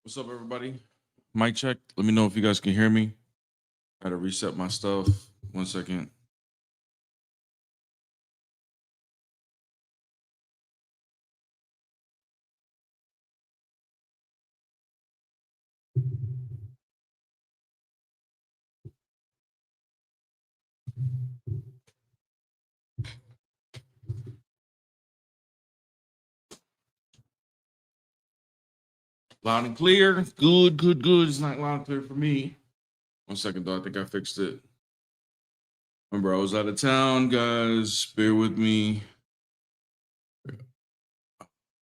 What's up, everybody? Mic check. Let me know if you guys can hear me. I gotta reset my stuff. 1 second. Loud and clear. Good, good, good. It's not loud and clear for me. 1 second, though. I think I fixed it. Remember, I was out of town, guys. Bear with me.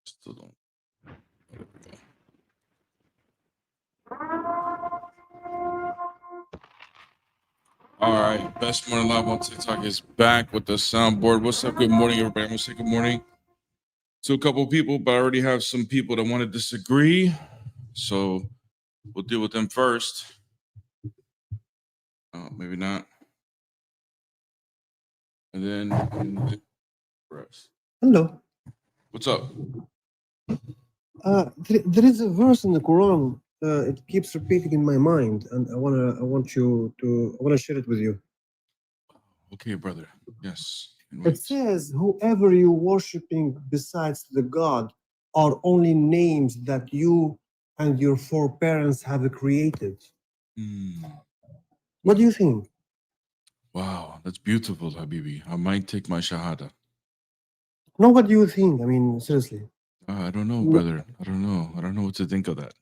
Still don't. All right. Best Morning Live on TikTok is back with the soundboard. What's up? Good morning, everybody. I'm going to say good morning to a couple of people, but I already have some people that want to disagree. So we'll deal with them first. Maybe not. And then rest. Hello. What's up? There is a verse in the Quran. It keeps repeating in my mind, and I want to share it with you. Okay, brother. Yes. It says, "Whoever you worshiping besides the God are only names that you and your foreparents have created." What do you think? Wow, that's beautiful, Habibi. I might take my shahada. No, what do you think? I mean, seriously. I don't know, brother. I don't know. I don't know what to think of that.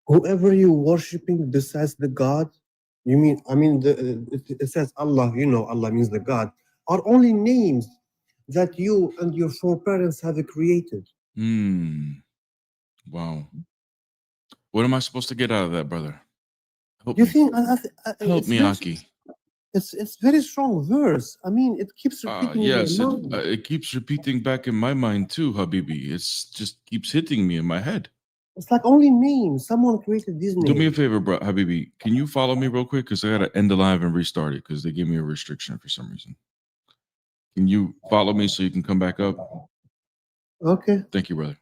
Whoever you worshiping besides the God, you mean? I mean, it says Allah. You know, Allah means the God. Are only names that you and your foreparents have created. Wow. What am I supposed to get out of that, brother? Help me. Help me, Aki. It's very strong verse. I mean, it keeps repeating. Yes, it keeps repeating back in my mind too, Habibi. It's just keeps hitting me in my head. It's like only names. Someone created these names. Do me a favor, bro, Habibi. Can you follow me real quick? Because I gotta end the live and restart it because they gave me a restriction for some reason. Can you follow me so you can come back up? Okay. Thank you, brother.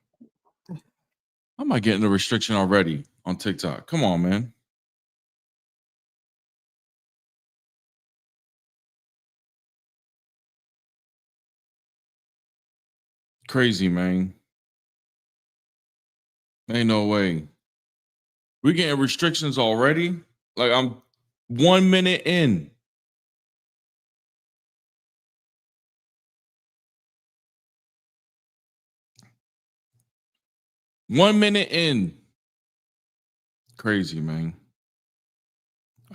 How am I getting a restriction already on TikTok? Come on, man. Crazy, man. Ain't no way. We're getting restrictions already? Like, I'm 1 minute in. One minute in. Crazy, man.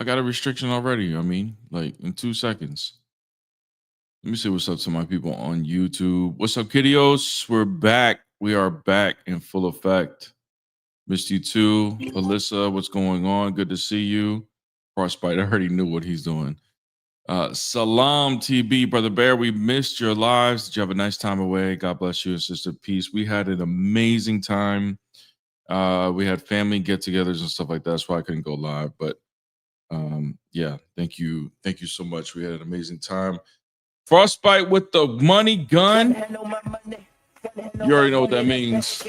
I got a restriction already. I mean, like in 2 seconds. Let me see what's up to my people on YouTube. What's up, kiddios? We're back. We are back in full effect. Missed you too. Alyssa, what's going on? Good to see you. Frostbite, I already knew what he's doing. Salam, TB, Brother Bear. We missed your lives. Did you have a nice time away? God bless you, Sister Peace. We had an amazing time. We had family get-togethers and stuff like that. That's why I couldn't go live. But yeah, thank you so much. We had an amazing time. Frostbite with the money gun. You already know what that means.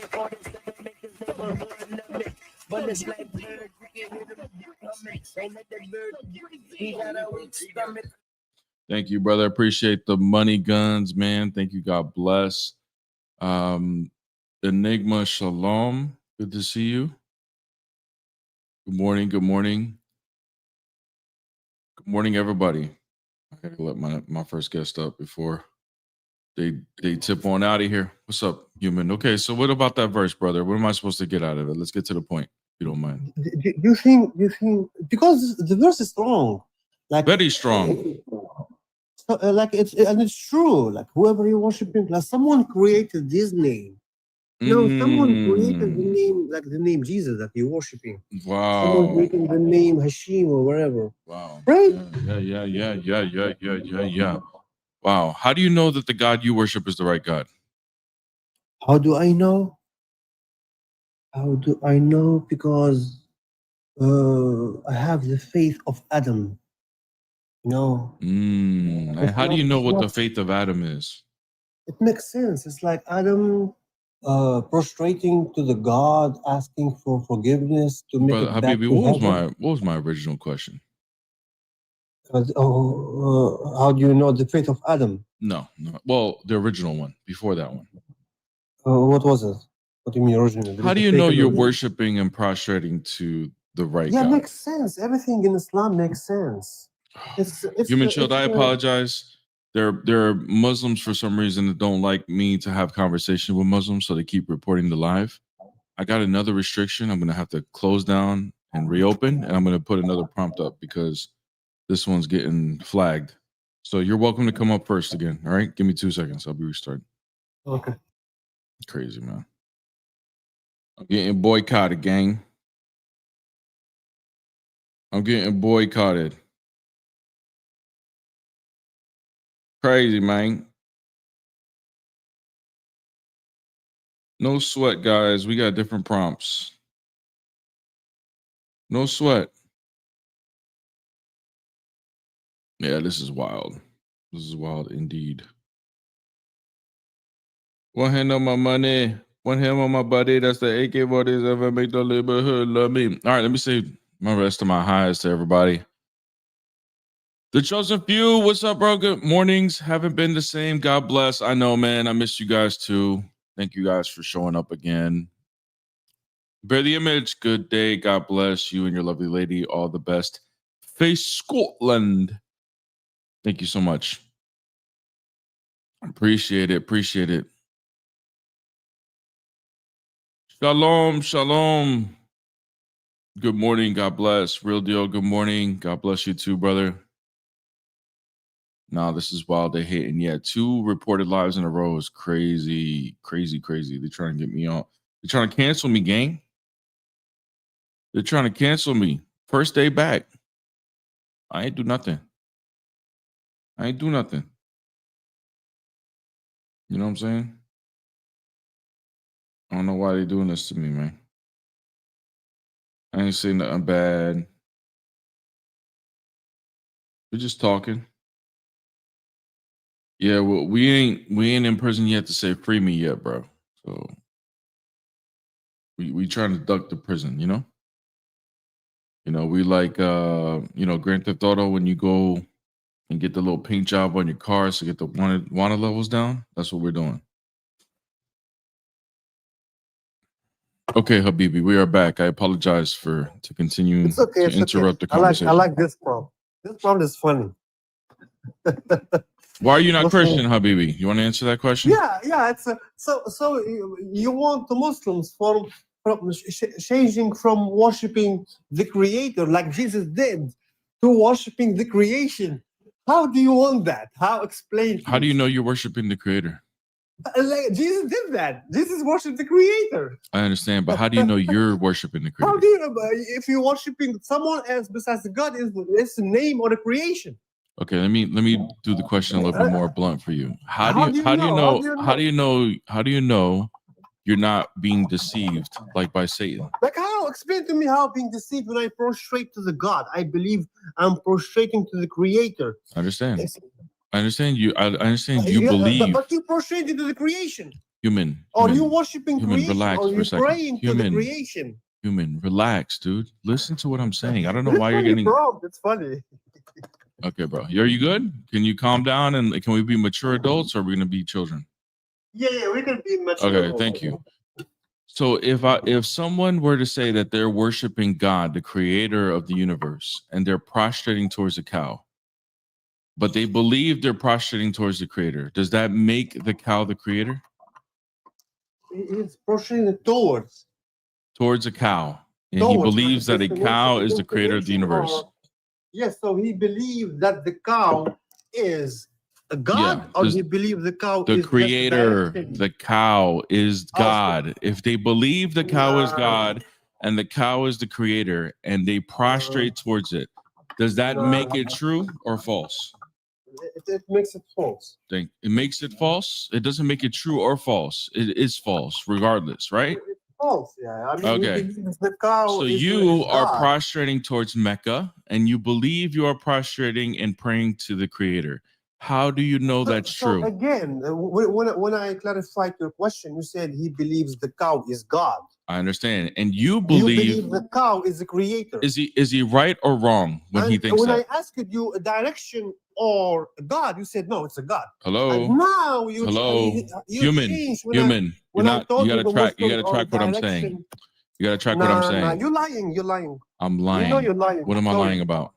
Thank you, brother. Appreciate the money guns, man. Thank you. God bless. Enigma Shalom. Good to see you. Good morning. Good morning. Good morning, everybody. I gotta let my first guest up before they tip on out of here. What's up, human? Okay, so what about that verse, brother? What am I supposed to get out of it? Let's get to the point, if you don't mind. Do you think because the verse is strong, like very strong. So, like it's true. Like whoever you're worshiping, like someone created this name. No, someone created the name, like the name Jesus that you're worshiping. Wow. Someone created the name Hashim or wherever. Wow. Right? Yeah. Wow. How do you know that the God you worship is the right God? How do I know? How do I know? Because I have the faith of Adam. No. How do you know what the faith of Adam is? It makes sense. It's like Adam prostrating to the God, asking for forgiveness to make Brother it back Habibi, to heaven. what was my original question? How do you know the faith of Adam? No. Well, the original one before that one. What was it? What do you mean original? How do you know you're worshiping and prostrating to the right Yeah, God? makes sense. Everything in Islam makes sense. It's Human Shield, I apologize. There are Muslims for some reason that don't like me to have conversation with Muslims, so they keep reporting the live. I got another restriction. I'm gonna have to close down and reopen, and I'm gonna put another prompt up because this one's getting flagged. So you're welcome to come up first again. All right, give me 2 seconds. I'll be restarting. Okay. Crazy, man. I'm getting boycotted, gang. I'm getting boycotted. Crazy, man. No sweat, guys. We got different prompts. No sweat. Yeah, this is wild. This is wild indeed. One hand on my money, one hand on my buddy. That's the AK-47 make the neighborhood love me. All right, let me say my rest of my highs to everybody. The Chosen Few, what's up, bro? Good mornings. Haven't been the same. God bless. I know, man. I miss you guys too. Thank you guys for showing up again. Bear the Image, good day. God bless you and your lovely lady. All the best. Face Scotland. Thank you so much. Appreciate it. Appreciate it. Shalom. Shalom. Good morning. God bless. Real deal. Good morning. God bless you too, brother. No, this is wild. They hating. Yeah, 2 reported lives in a row is crazy. Crazy, crazy. They're trying to get me off. They're trying to cancel me, gang. They're trying to cancel me. First day back. I ain't do nothing. I ain't do nothing. You know what I'm saying? I don't know why they're doing this to me, man. I ain't saying nothing bad. We're just talking. Yeah, well, we ain't in prison yet to say free me yet, bro. So we trying to duck the prison, you know? You know, we like Grand Theft Auto when you go and get the little paint job on your car to get the wanted levels down. That's what we're doing. Okay, Habibi, we are back. I apologize to continue It's okay. to interrupt the I like conversation. this prompt. This prompt is funny. Why are you not Christian, Habibi? You want to answer that question? Yeah. It's so you want the Muslims from changing from worshiping the Creator like Jesus did to worshiping the creation. How do you want that? How explain? How do you know you're worshiping the Creator? Like Jesus did that. Jesus worshiped the Creator. I understand, but how do you know you're worshiping the Creator? How do you know if you're worshiping someone else besides God? Is the name or the creation? Okay, let me do the question a little bit more blunt for you. How do you know you're not being deceived like by Satan? Like how? Explain to me how being deceived when I prostrate to the God. I believe I'm prostrating to the Creator. I understand. I understand you. I understand you believe. But you prostrating to the creation. Human. Or you worshiping human, creation. relax Or for you a second. praying to the creation. Human, relax, dude. Listen to what I'm saying. I don't know why you're getting. It's funny. Okay, bro. Are you good? Can you calm down and can we be mature adults or are we gonna be children? Yeah, we can be mature. Okay, thank you. So if someone were to say that they're worshiping God, the creator of the universe, and they're prostrating towards a cow, but they believe they're prostrating towards the creator, does that make the cow the creator? He's prostrating towards a cow. And he believes that a cow is the creator of the universe. Yes, so he believes that the cow is a God, or he believes the cow the is creator. The cow is God. If they believe the cow is God and the cow is the creator and they prostrate towards it, does that make it true or false? It makes it false. It makes it false? It doesn't make it true or false. It is false regardless, right? It's false, yeah. I mean, Okay. The cow So is, you is are God. prostrating towards Mecca and you believe you are prostrating and praying to the creator. How do you know that's So true? again, when I clarified your question, you said he believes the cow is God. I understand. And you You believe, believe the cow is the creator. is he right or wrong when he And thinks when that? I asked you a direction or a God, you said no, it's a God. Hello? And now you Human. change Human. when I told You you gotta the track. You Muslims gotta are track what I'm saying. direction. You gotta track what I'm saying. Nah, you're lying. You're lying. I'm You lying. know you're lying. What am I No, lying about?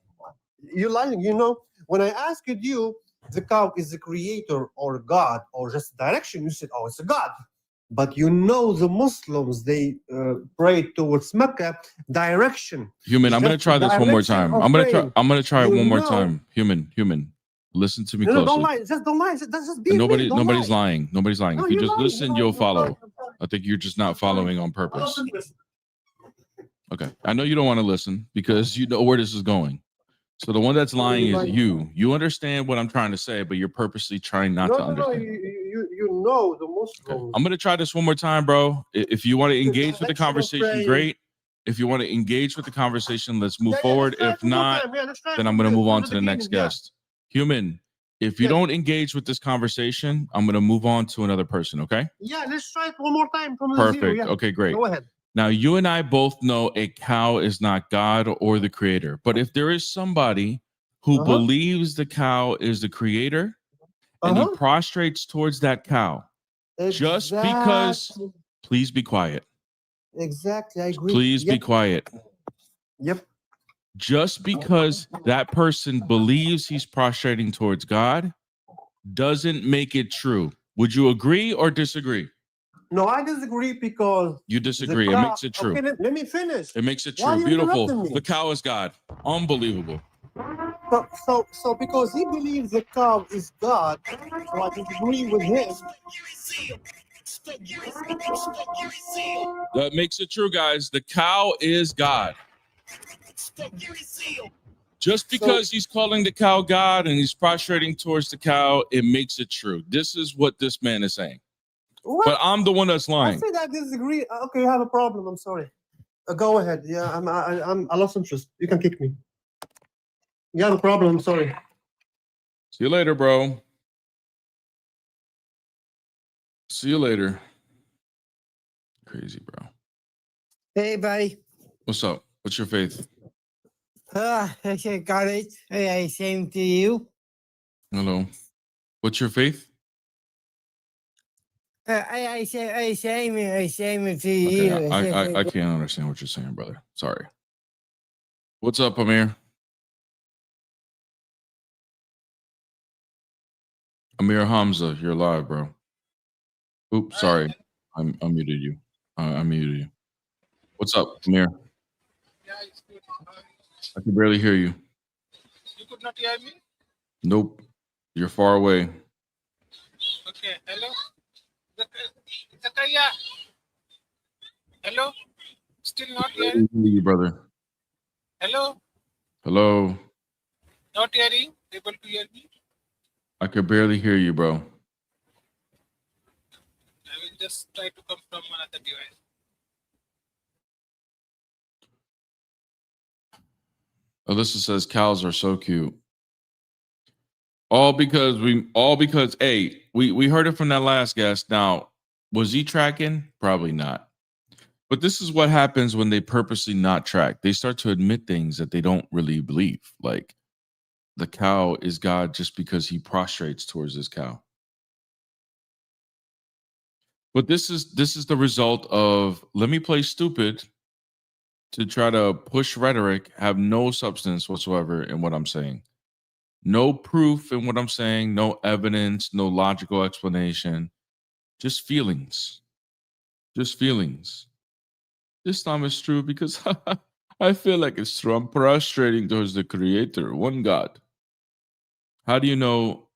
You're lying. You know, when I asked you, the cow is the creator or God or just direction, you said, oh, it's a God. But you know, the Muslims, they pray towards Mecca, direction. Human, I'm gonna Just try this one more direction time. of I'm gonna try. praying. I'm gonna try it You one more know- time. Human. Listen to me No, don't closely. lie. Just don't lie. Just be Nobody, real. Don't nobody's lie. lying. Nobody's lying. No, If you you're just lying. listen, You're you'll lying. You're follow. lying. I think you're just not following on purpose. Listen. Okay. I know you don't want to listen because you know where this is going. So the one that's lying is you. You understand what I'm trying to say, but you're purposely trying not to understand. You know the Muslims. Okay. I'm gonna try this one more time, bro. If you want to engage with the conversation, great. If you want to engage with the conversation, let's move forward. If not, then I'm gonna move on to the next guest. Human, if you don't engage with this conversation, I'm gonna move on to another person. Okay? Yeah, let's try it one more time from the zero. Perfect. Yeah. Okay, great. Go ahead. Now, you and I both know a cow is not God or the creator. But if there is somebody who believes the cow is the creator and he prostrates towards that cow, just because, please be quiet. Exactly, I agree. Please be quiet. Yep. Just because that person believes he's prostrating towards God doesn't make it true. Would you agree or disagree? No, I disagree because you disagree. It makes it true. Okay, let me finish. It makes it Why true. you Beautiful. interrupting me? The cow is God. Unbelievable. So because he believes the cow is God, so I disagree with him. That makes it true, guys. The cow is God. Just because he's calling the cow God and he's prostrating towards the cow, it makes it true. This is what this man is saying. What? But I'm the one that's I lying. said I disagree. Okay, you have a problem. I'm sorry. Go ahead. Yeah, I lost interest. You can kick me. You have a problem. I'm sorry. See you later, bro. See you later. Crazy, bro. Hey, buddy. What's up? What's your faith? I said, got it. Hey, same to you. Hello. What's your faith? I said, same to Okay, you. I can't understand what you're saying, brother. Sorry. What's up, Amir? Amir Hamza, you're live, bro. Oops, sorry. I muted you. I muted you. What's up, Amir? I can barely hear you. You could not hear me? Nope. You're far away. Okay, hello? Zakaria? Hello? Still not I hearing? can hear you, brother. Hello? Hello. Not hearing? Able to hear me? I could barely hear you, bro. I will just try to come from another device. Alyssa says cows are so cute. All because hey, we heard it from that last guest. Now, was he tracking? Probably not. But this is what happens when they purposely not track. They start to admit things that they don't really believe. Like the cow is God just because he prostrates towards this cow. But this is the result of let me play stupid to try to push rhetoric, have no substance whatsoever in what I'm saying. No proof in what I'm saying, no evidence, no logical explanation, just feelings. Just feelings. This time it's true because I feel like it's true. I'm prostrating towards the creator, one God. How do you know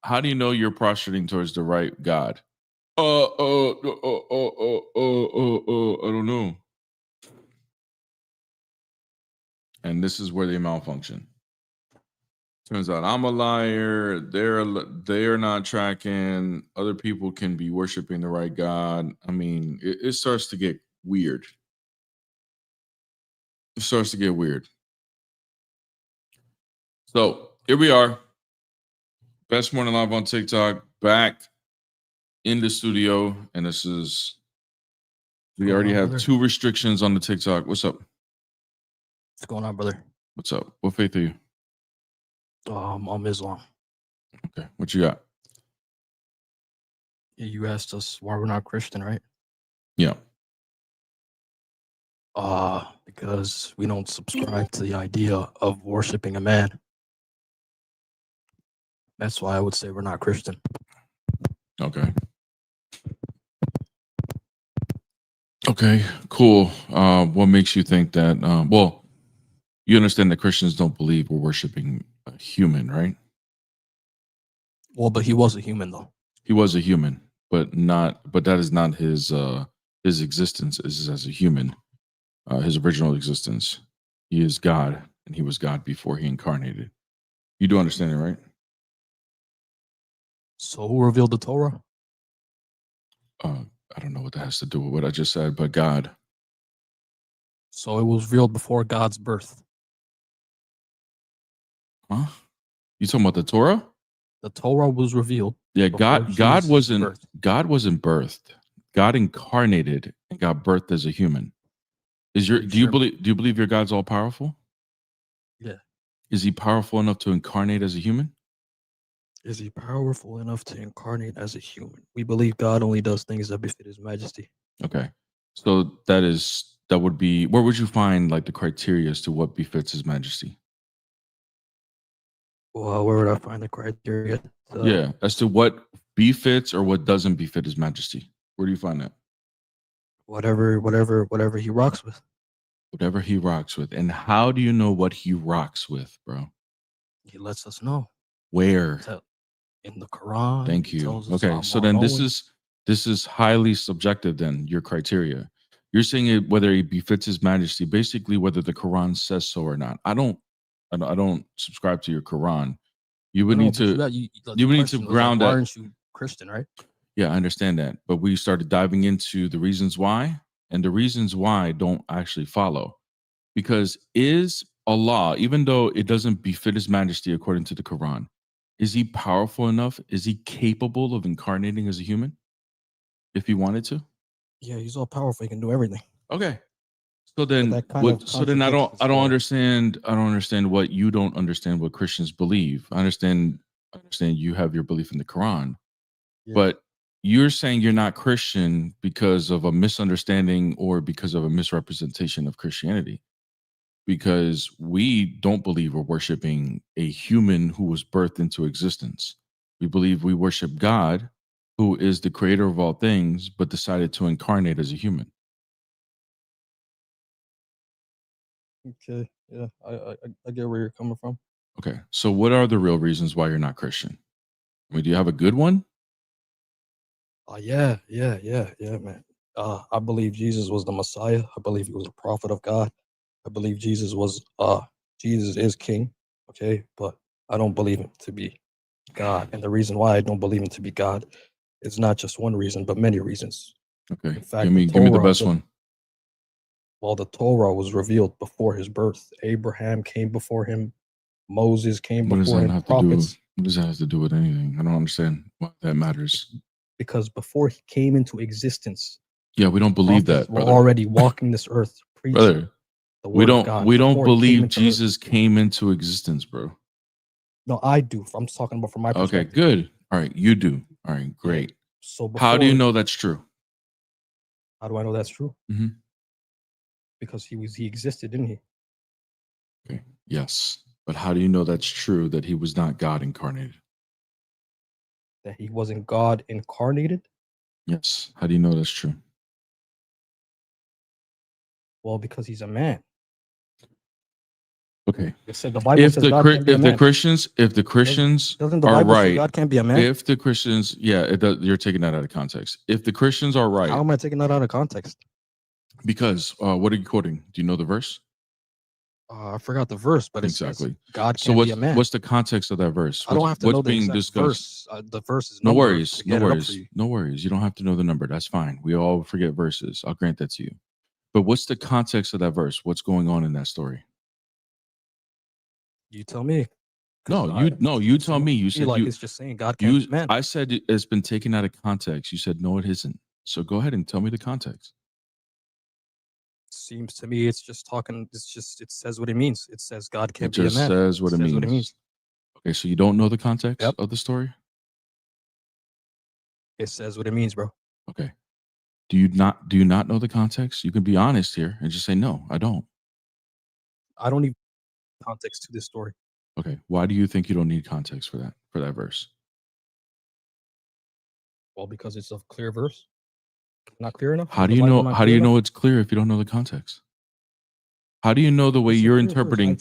you're prostrating towards the right God? I don't know. And this is where they malfunction. Turns out I'm a liar. They're not tracking. Other people can be worshiping the right God. I mean, it starts to get weird. It starts to get weird. So here we are. Best Morning Live on TikTok, back in the studio. And this is, we already have brother? 2 restrictions on the TikTok. What's up? What's going on, brother? What's up? What faith are you? I'm Islam. Okay. What you got? You asked us why we're not Christian, right? Yeah. Because we don't subscribe to the idea of worshiping a man. That's why I would say we're not Christian. Okay. Okay, cool. What makes you think that? Well, you understand that Christians don't believe we're worshiping a human, right? Well, but he was a human, though. He was a human, but that is not his existence is as a human. His original existence. He is God, and he was God before he incarnated. You do understand it, right? So who revealed the Torah? I don't know what that has to do with what I just said, but God. So it was revealed before God's birth. Huh? You talking about the Torah? The Torah was revealed. Yeah, before God Jesus' wasn't birth. God wasn't birthed. God incarnated and got birthed as a human. Do you believe your God's all powerful? Yeah. Is he powerful enough to incarnate as a human? Is he powerful enough to incarnate as a human? We believe God only does things that befit his majesty. Okay. So that would be, where would you find like the criteria as to what befits his majesty? Well, where would I find the criteria? Yeah, as to what befits or what doesn't befit his majesty. Where do you find that? Whatever he rocks with. Whatever he rocks with. And how do you know what he rocks with, bro? He lets us know. Where? In the Quran. Thank he you. tells us, Okay, "I'm so then this all-knowing." is highly subjective. Then your criteria, you're saying it whether it befits his majesty, basically whether the Quran says so or not. I don't subscribe to your Quran. You would No, need but to you would need to ground why that. aren't you Christian, right? Yeah, I understand that, but we started diving into the reasons why, and the reasons why don't actually follow, because is Allah, even though it doesn't befit his majesty according to the Quran, is he powerful enough? Is he capable of incarnating as a human if he wanted to? Yeah, he's all powerful. He can do everything. Okay. So then that kind of so then I contradicts don't the- understand what you don't understand what Christians believe. I understand you have your belief in the Quran, Yeah. but you're saying you're not Christian because of a misunderstanding or because of a misrepresentation of Christianity. Because we don't believe we're worshiping a human who was birthed into existence. We believe we worship God, who is the creator of all things, but decided to incarnate as a human. Okay, yeah, I get where you're coming from. Okay, so what are the real reasons why you're not Christian? I mean, do you have a good one? Yeah, man. I believe Jesus was the Messiah. I believe he was a prophet of God. I believe Jesus is king. Okay, but I don't believe him to be God. And the reason why I don't believe him to be God is not just one reason, but many reasons. Okay, In fact, give me the best one. Well, the Torah was revealed before his birth. Abraham came before him. Moses came What does before that him. have to do? Prophets, What does that have to do with anything? I don't understand why that matters. because before he came into existence, Yeah, we don't believe prophets that, were brother. already walking this earth, preaching Brother, the we word of God. don't before he came believe into earth. Jesus came into existence, bro. No, I do. I'm talking about from my Okay, perspective. good. All right, you do. All right, great. So How do you before- know that's true? How do I know that's true? Mhm. Because he existed, didn't he? Okay, yes. But how do you know that's true that he was not God incarnated? That he wasn't God incarnated? Yes. How do you know that's true? Well, because he's a man. Okay. It said the Bible says God can't be a man. Christians doesn't the are Bible say right, God can't be a man? if the Christians, yeah, it does, you're taking that out of context. If the Christians are right, How am I taking that out of context? because what are you quoting? Do you know the verse? I forgot the verse, but it says Exactly. God So can't be a man. what's the context of that verse? I don't have to what's know the being exact discussed? verse. The verse is No numbered worries. to No get it up for worries. you. No worries. You don't have to know the number. That's fine. We all forget verses. I'll grant that to you. But what's the context of that verse? What's going on in that story? You tell me. You tell me. You said like you. it's just saying God can't be man. I said it's been taken out of context. You said no, it isn't. So go ahead and tell me the context. Seems to me it's just talking. It's just it says what it means. It says God It can't be a just man. says what it says means. what it means. Okay, so you don't know the context Yep. of the story? It says what it means, bro. Okay. Do you not know the context? You can be honest here and just say no, I don't. I don't need context to this story. Okay. Why do you think you don't need context for that verse? Well, because it's a clear verse. Not clear enough. How Is do the you Bible know not how do clear you enough? know it's clear if you don't know the context? How do you know the way It's a you're clear verse. interpreting?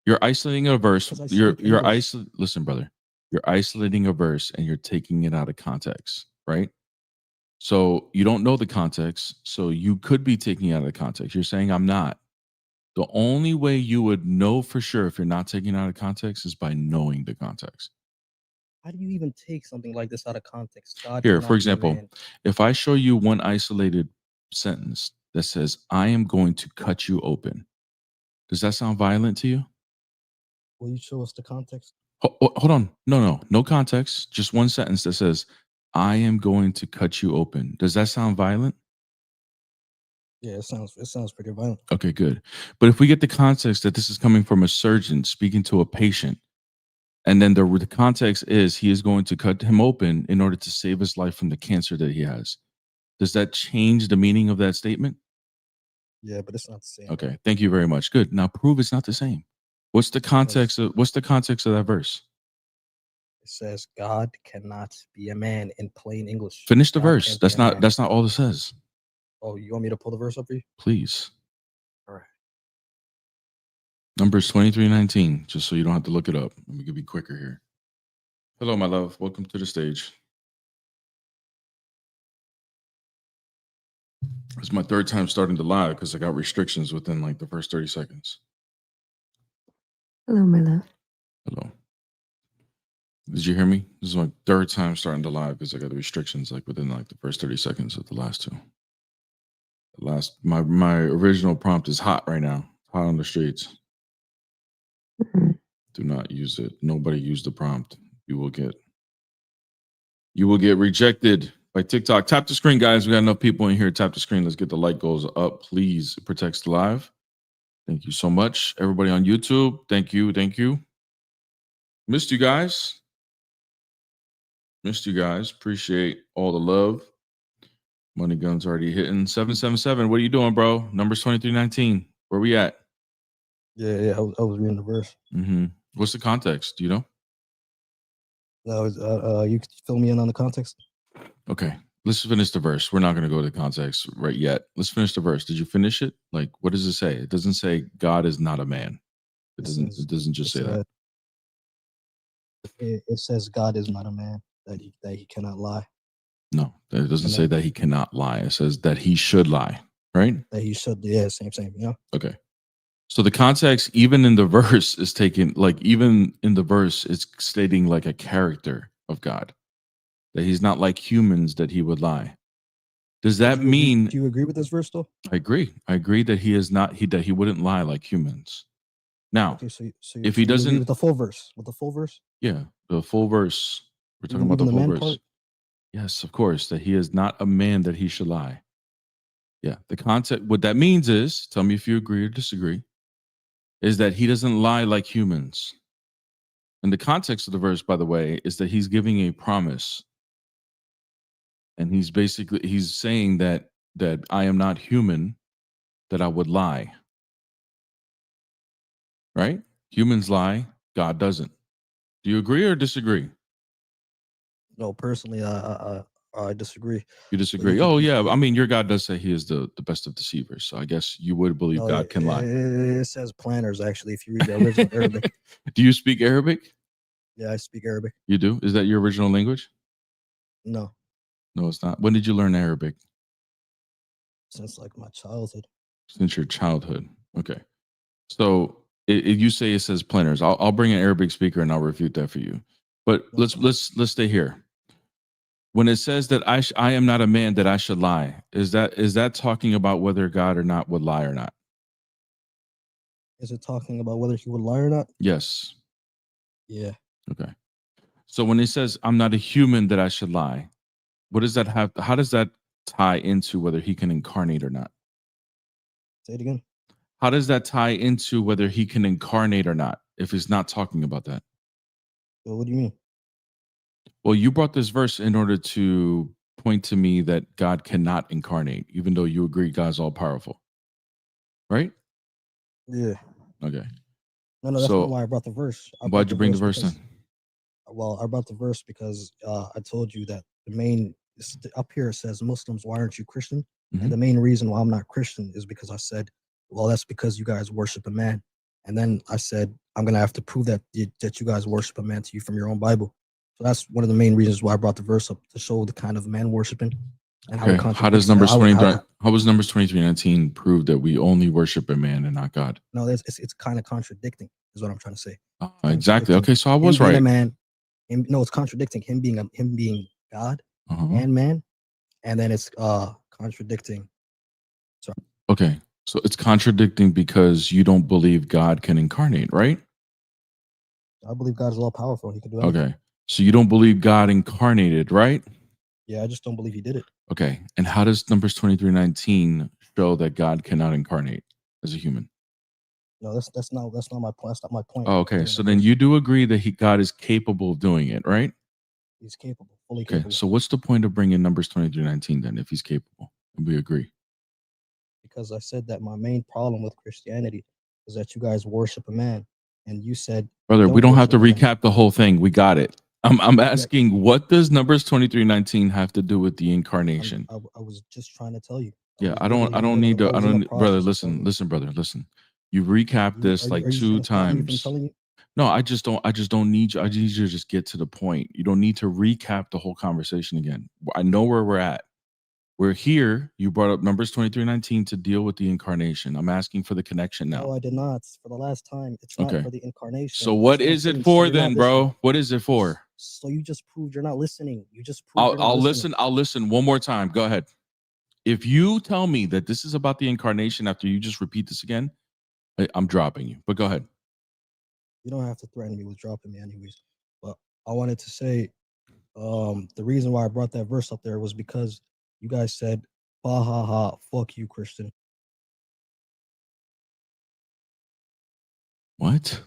You're isolating a verse. Because I speak English. Listen, brother. You're isolating a verse and you're taking it out of context, right? So you don't know the context, so you could be taking it out of the context. You're saying I'm not. The only way you would know for sure if you're not taking it out of context is by knowing the context. How do you even take something like this out of context? God Here, cannot for be a example, man. if I show you one isolated sentence that says, I am going to cut you open, does that sound violent to you? Will you show us the context? Hold on. No context. Just one sentence that says, I am going to cut you open. Does that sound violent? Yeah, it sounds pretty violent. Okay, good. But if we get the context that this is coming from a surgeon speaking to a patient, and then the context is he is going to cut him open in order to save his life from the cancer that he has, does that change the meaning of that statement? Yeah, but it's not the same. Okay, thank you very much. Good. Now prove it's not the same. What's the context of that verse? It says God cannot be a man in plain English. Finish the God verse. can't be a man. That's not all it says. Oh, you want me to pull the verse up for you? Please. All right. Numbers 23:19, just so you don't have to look it up. Let me be quicker here. Hello, my love. Welcome to the stage. It's my third time starting to live because I got restrictions within like the first 30 seconds. Hello, my love. Hello. Did you hear me? This is my third time starting to live because I got the restrictions like within like the first 30 seconds of the last two. My original prompt is hot right now. Hot on the streets. Mhm. Do not use it. Nobody use the prompt. You will get rejected by TikTok. Tap the screen, guys. We got enough people in here. Tap the screen. Let's get the like goals up, please. It protects the live. Thank you so much. Everybody on YouTube. Thank you. Missed you guys. Appreciate all the love. Money Gun's already hitting. 777. What are you doing, bro? Numbers 23:19. Where we at? Yeah. I was reading the verse. Mm-hmm. What's the context? Do you know? That was you could fill me in on the context. Okay. Let's finish the verse. We're not going to go to the context right yet. Let's finish the verse. Did you finish it? Like, what does it say? It doesn't say God is not a man. It doesn't just say that. It says God is not a man, that he cannot lie. No, it doesn't say that he cannot lie. It says that he should lie, right? That he should, yeah, same, yeah. Okay. So the context, even in the verse, is taken, like, even in the verse, it's stating like a character of God, that he's not like humans, that he would lie. Does that mean? Do you agree with this verse, though? I agree. I agree that he is not, that he wouldn't lie like humans. Now, Okay, so if he doesn't, with the full verse, yeah, the full verse. We're talking even about the full man verse. part? Yes, of course, that he is not a man that he should lie. Yeah, the concept, what that means is, tell me if you agree or disagree, is that he doesn't lie like humans. And the context of the verse, by the way, is that he's giving a promise. And he's saying that I am not human, that I would lie. Right? Humans lie, God doesn't. Do you agree or disagree? No, personally, I disagree. You disagree? Oh, yeah. I mean, your God does say he is the best of deceivers. So I guess you would believe God can lie. It says planners, actually, if you read the original Arabic. Do you speak Arabic? Yeah, I speak Arabic. You do? Is that your original language? No. No, it's not. When did you learn Arabic? Since like my childhood. Since your childhood. Okay. So you say it says planners. I'll bring an Arabic speaker and I'll refute that for you. But let's stay here. When it says that I am not a man that I should lie, is that talking about whether God or not would lie or not? Is it talking about whether he would lie or not? Yes. Yeah. Okay. So when it says I'm not a human that I should lie, what does that have? How does that tie into whether he can incarnate or not? Say it again. How does that tie into whether he can incarnate or not if he's not talking about that? So what do you mean? Well, you brought this verse in order to point to me that God cannot incarnate, even though you agree God's all powerful. Right? Yeah. Okay. No, that's not So why I brought the verse. I brought why'd you bring the verse because, then? well, I brought the verse because I told you that the main up here it says Muslims, why aren't you Christian? Mhm. And the main reason why I'm not Christian is because I said, well, that's because you guys worship a man. And then I said, I'm gonna have to prove that you guys worship a man to you from your own Bible. So that's one of the main reasons why I brought the verse up, to show the kind of man worshiping and how it Okay. How contradicts does Numbers 23? how- How was Numbers 23:19 prove that we only worship a man and not God? no, it's kind of contradicting, is what I'm trying to say. Exactly. Okay, so I Him was being a right. man, no, it's contradicting him being God Uh-huh. and man, and then it's contradicting. Okay, so it's contradicting because you don't believe God can incarnate, right? I believe God is all powerful. He can do anything. Okay, so you don't believe God incarnated, right? Yeah, I just don't believe he did it. Okay, and how does Numbers 23:19 show that God cannot incarnate as a human? No, that's not my point. That's not my point. Oh, okay, so then you do agree that God is capable of doing it, right? He's capable, fully Okay, capable. so what's the point of bringing Numbers 23:19 then if he's capable? And we agree. Because I said that my main problem with Christianity is that you guys worship a man, and you said, Brother, we don't have to worship a man. recap the whole thing. We got it. I'm asking, what does Numbers 23:19 have to do with the incarnation? I was just trying to tell you. Yeah, I don't need to. I don't, brother. Listen, brother. Listen. You recap this like two times. No, I just don't need you. I need you to just get to the point. You don't need to recap the whole conversation again. I know where we're at. We're here. You brought up Numbers 23:19 to deal with the incarnation. I'm asking for the connection now. No, I did not. For the last time, it's not for the incarnation. So what is it for then, bro? What is it for? So you just proved you're not listening. You just proved I'll listen. I'll listen one more time. Go ahead. If you tell me that this is about the incarnation after you just repeat this again, I'm dropping you. But go ahead. You don't have to threaten me with dropping me anyways. But I wanted to say the reason why I brought that verse up there was because you guys said, "Ha ha ha, fuck you, Christian." What?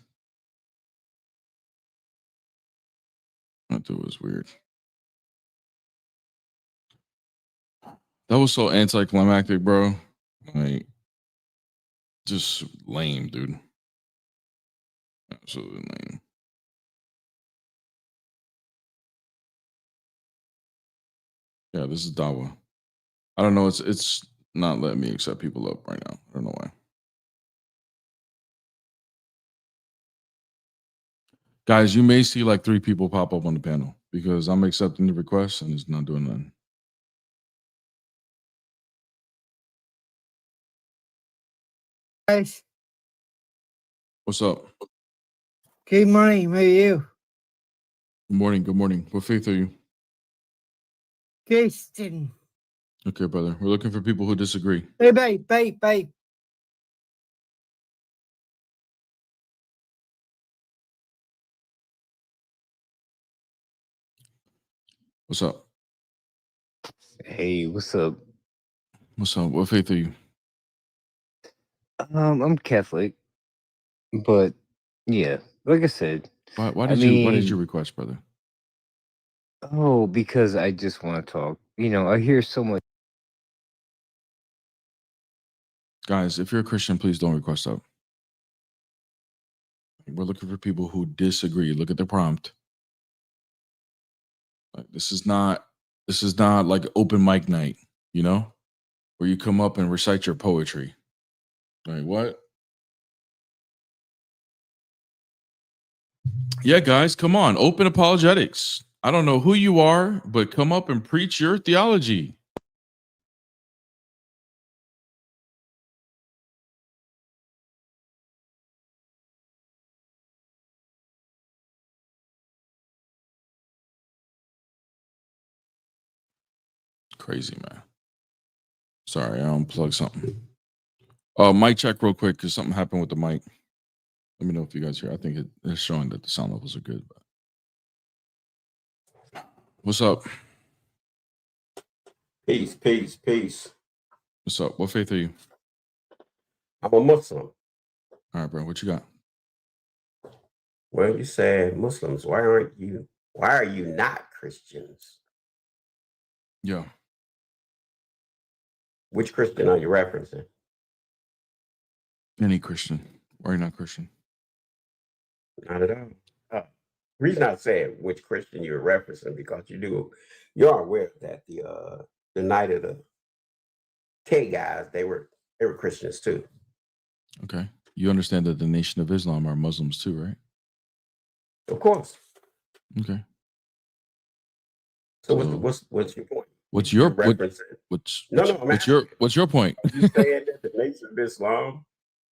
That dude was weird. That was so anticlimactic, bro. Like, just lame, dude. Absolutely lame. Yeah, this is Dawa. I don't know. It's not letting me accept people up right now. I don't know why. Guys, you may see like 3 people pop up on the panel because I'm accepting the request and it's not doing nothing. Guys, What's up? good morning. How are you? Good morning. Good morning. What faith are you? Christian. Okay, brother. We're looking for people who disagree. Hey, babe. What's up? Hey, what's up? What's up? What faith are you? I'm Catholic, but yeah, like I said, Why I did you mean, request, brother? oh, because I just want to talk. You know, I hear so much. Guys, if you're a Christian, please don't request up. We're looking for people who disagree. Look at the prompt. Like, this is not like open mic night, you know, where you come up and recite your poetry. Like, what? Yeah, guys, come on. Open apologetics. I don't know who you are, but come up and preach your theology. Crazy, man. Sorry, I unplugged something. Mic check real quick because something happened with the mic. Let me know if you guys hear. I think it's showing that the sound levels are good. But what's up? Peace, peace, peace. What's up? What faith are you? I'm a Muslim. All right, bro. What you got? Well, you said Muslims. Why are you not Christians? Yeah. Which Christian are you referencing? Any Christian. Why are you not Christian? Not at all. The reason I said which Christian you're referencing, because you are aware that the night of the K guys, they were Christians too. Okay. You understand that the Nation of Islam are Muslims too, right? Of course. Okay. So what's your point? What's You're your referencing? what's your point? Are you saying that the Nation of Islam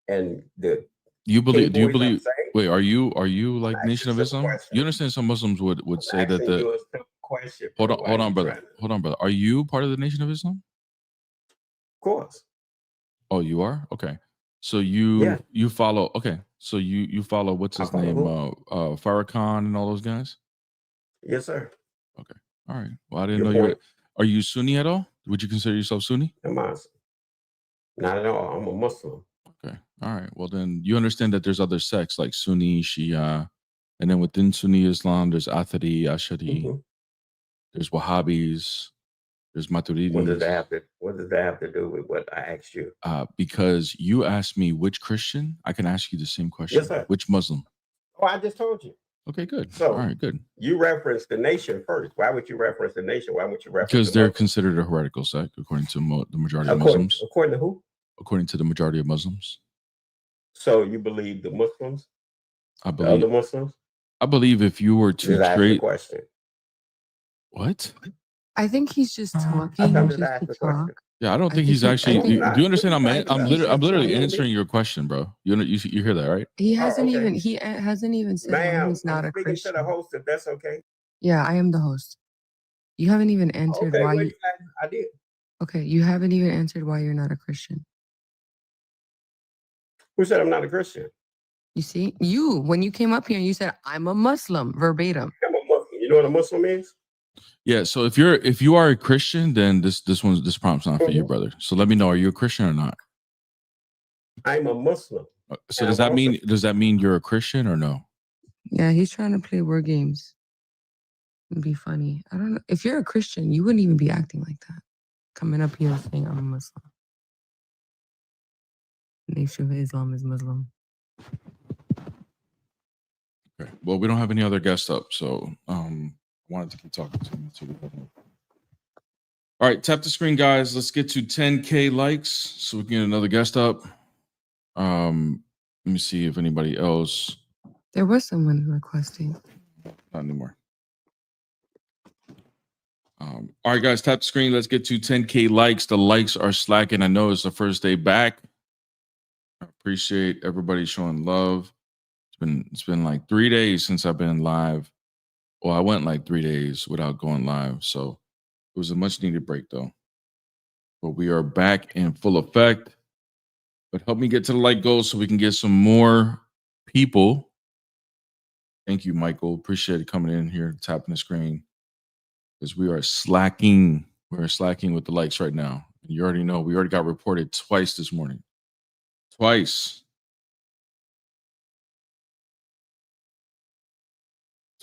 and the Do you boys are believe saying? wait, are you like asking Nation of you a Islam? question. You understand some Muslims would say that Asking the you a simple question. hold bro. Why are on, you brother. trying to- Hold on, brother. Are you part of the Nation of Islam? Of course. Oh, you are? Okay. So you follow So you follow what's I his follow name? who? Farrakhan and all those guys? Yes, sir. Okay. All right. Well, I didn't Your know point? are you Sunni at all? Would you consider yourself Sunni? Am I? Not at all. I'm a Muslim. Okay. All right. Well, then you understand that there's other sects like Sunni, Shia, and then within Sunni Islam, there's Athari, Ashari, Mhm. there's Wahhabis, there's What does Maturidis. that have to do with what I asked you? Because you asked me which Christian, I can ask you the same question. Yes, sir. Which Muslim? Oh, I just told you. Okay, good. So- all right, good. You referenced the nation first. Why would you reference the nation? Why would you reference Because the they're Muslims? considered a heretical sect according to the majority of according, Muslims. according to who? According to the majority of Muslims, So you believe the Muslims? I The other believe. Muslims? I believe if you were to Just ask the trade, question. what? I think he's just talking I'm just just asking to the question. talk. Yeah, I don't I think think he's he- I actually. think- Do you understand? I'm He's literally just- answering your question, bro. You hear that, right? He hasn't okay. even he hasn't even said why Ma'am, he's not I'm a speaking Christian. to the host, if that's okay. Yeah, I am the host. You haven't even answered Okay, why. well, I did. Okay, you haven't even answered why you're not a Christian. Who said I'm not a Christian? You see, when you came up here and you said I'm a Muslim verbatim. I'm a Muslim. You know what a Muslim is? Yeah. So if you are a Christian, then this prompt's not for you, Mhm. brother. So let me know: are you a Christian or not? I'm a Muslim. So And does I'm that mean you're a Christian or no? Yeah, he's trying to play word games and be funny. I don't know. If you're a Christian, you wouldn't even be acting like that. Coming up here and saying I'm a Muslim. Nation of Islam is Muslim. Okay. Well, we don't have any other guests up, so I wanted to keep talking to him until we have one. All right, tap the screen, guys. Let's get to 10K likes so we can get another guest up. Let me see if anybody else. There was someone requesting. Not anymore. All right, guys, tap the screen. Let's get to 10K likes. The likes are slacking. I know it's the first day back. I appreciate everybody showing love. It's been like 3 days since I've been live. Well, I went like 3 days without going live, so it was a much needed break though. But we are back in full effect. But help me get to the like goal so we can get some more people. Thank you, Michael. Appreciate it coming in here, tapping the screen. Because we are slacking. We're slacking with the likes right now. And you already know we already got reported twice this morning. Twice.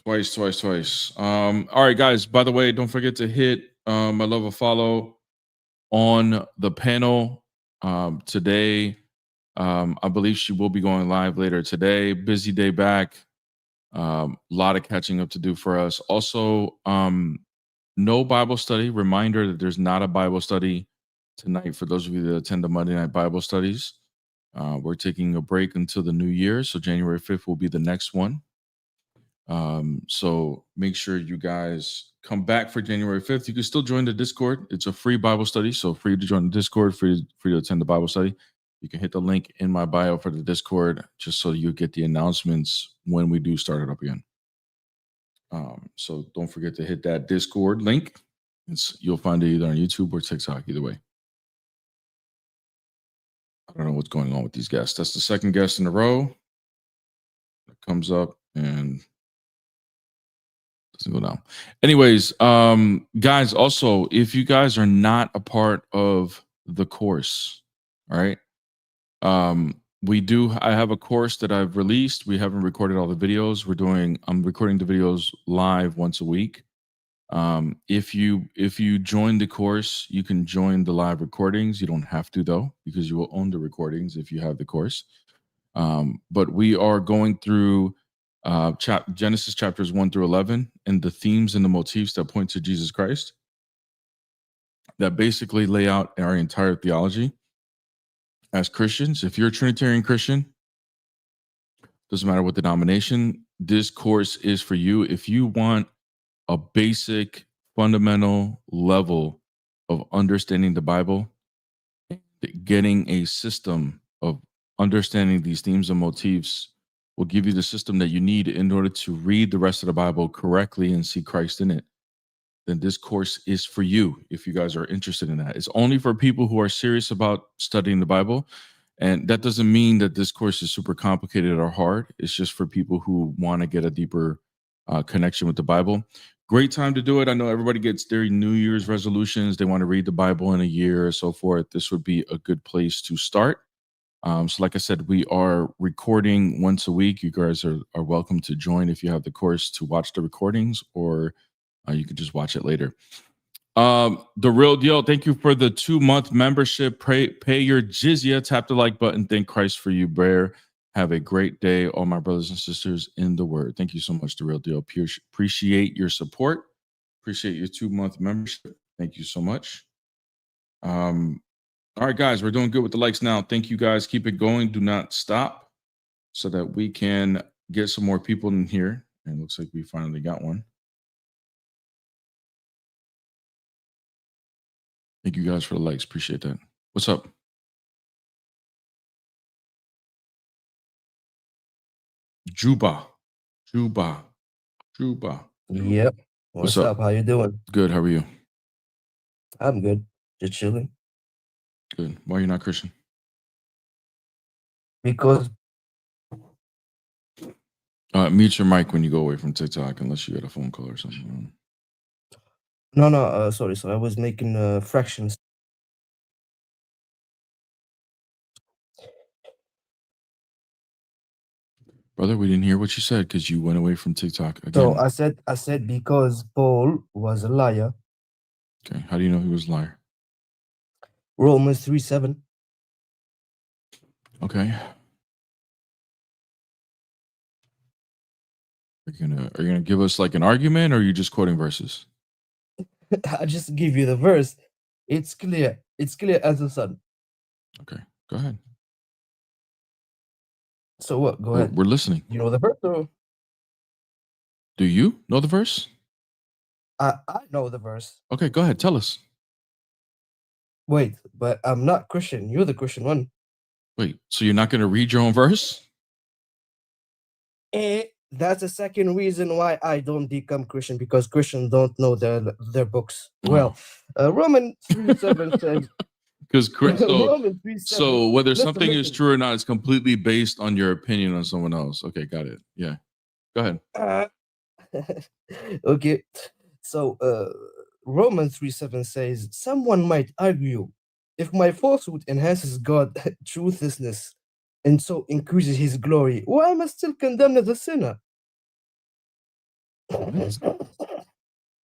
All right, guys. By the way, don't forget to hit my love a follow on the panel today. I believe she will be going live later today. Busy day back. A lot of catching up to do for us. Also, no Bible study. Reminder that there's not a Bible study tonight for those of you that attend the Monday night Bible studies. We're taking a break until the new year. So January 5th will be the next one. So make sure you guys come back for January 5th. You can still join the Discord. It's a free Bible study. So free to join the Discord, free to attend the Bible study. You can hit the link in my bio for the Discord just so you get the announcements when we do start it up again. So don't forget to hit that Discord link. You'll find it either on YouTube or TikTok, either way. I don't know what's going on with these guests. That's the second guest in a row. comes up and doesn't go down. Anyways, guys, also, if you guys are not a part of the course, all right, I have a course that I've released. We haven't recorded all the videos. I'm recording the videos live once a week. If you join the course, you can join the live recordings. You don't have to though, because you will own the recordings if you have the course. But we are going through Genesis chapters 1 through 11 and the themes and the motifs that point to Jesus Christ that basically lay out our entire theology as Christians. If you're a Trinitarian Christian, doesn't matter what denomination, this course is for you. If you want a basic fundamental level of understanding the Bible, getting a system of understanding these themes and motifs will give you the system that you need in order to read the rest of the Bible correctly and see Christ in it, then this course is for you if you guys are interested in that. It's only for people who are serious about studying the Bible. And that doesn't mean that this course is super complicated or hard. It's just for people who want to get a deeper connection with the Bible. Great time to do it. I know everybody gets their New Year's resolutions. They want to read the Bible in a year or so forth. This would be a good place to start. So like I said, we are recording once a week. You guys are welcome to join if you have the course to watch the recordings, or you can just watch it later. The Real Deal, thank you for the 2-month membership. Pay your jizya. Tap the like button. Thank Christ for you, Bear. Have a great day, all my brothers and sisters in the Word. Thank you so much, The Real Deal. Appreciate your support. Appreciate your 2-month membership. Thank you so much. All right, guys, we're doing good with the likes now. Thank you, guys. Keep it going. Do not stop so that we can get some more people in here. And it looks like we finally got one. Thank you guys for the likes. Appreciate that. What's up? Juba. Yep. What's up? How you doing? Good. How are you? I'm good. Just chilling. Good. Why are you not Christian? Because Mute your mic when you go away from TikTok, unless you get a phone call or something. no, sorry. So I was making fractions. Brother, we didn't hear what you said because you went away from TikTok again. So I said because Paul was a liar. Okay. How do you know he was a liar? Romans 3:7. Okay. Are you gonna give us like an argument, or are you just quoting verses? I just give you the verse. It's clear. It's clear as the sun. Okay. Go ahead. So what? Go ahead. We're listening. You know the verse, or Do you know the verse? I know the verse. Okay, go ahead. Tell us. Wait, but I'm not Christian. You're the Christian one. Wait, so you're not going to read your own verse? That's the second reason why I don't become Christian, because Christians don't know their books. Well, Romans 3:7 says. Because Romans 3:7. so whether Listen, something is listen. true or not is completely based on your opinion on someone else. Okay, got it. Yeah, go ahead. Okay, so Romans 3:7 says, someone might argue, if my falsehood enhances God truthlessness and so increases his glory, why am I still condemned as a sinner? Bro,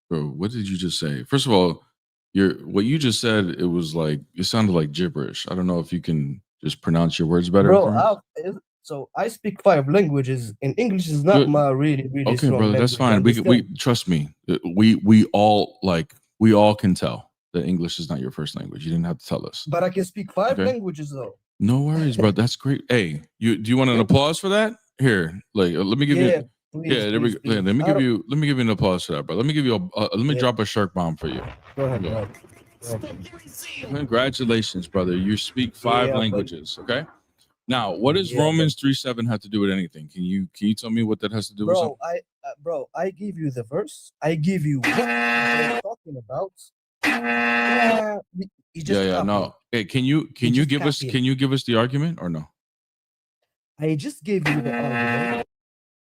what did you just say? First of all, what you just said, it sounded like gibberish. I don't know if you can just pronounce your words better. Bro, so I speak 5 languages, and English is not my really Okay, strong brother, that's fine. language. We trust me. We all can tell that English is not your first language. You didn't have to tell us. But I can speak 5 Okay. languages though. No worries, bro. That's great. Hey, do you want an applause for that? Here, like, let me give you. Please, There we go. please. Let me give you an applause for that, bro. Let me give you let me Yeah. drop a shark bomb for you. Go ahead, Yeah. bro. Go ahead. Congratulations, brother. You speak 5 Yeah, but- languages. Okay. Now, what does Yeah, but- Romans 3:7 have to do with anything? Can you tell me what that has to do with something? I give you the verse. I give you what we're talking about. You just Yeah. copy. No. Hey, can you just give us copy it. the argument or no? I just gave you the argument.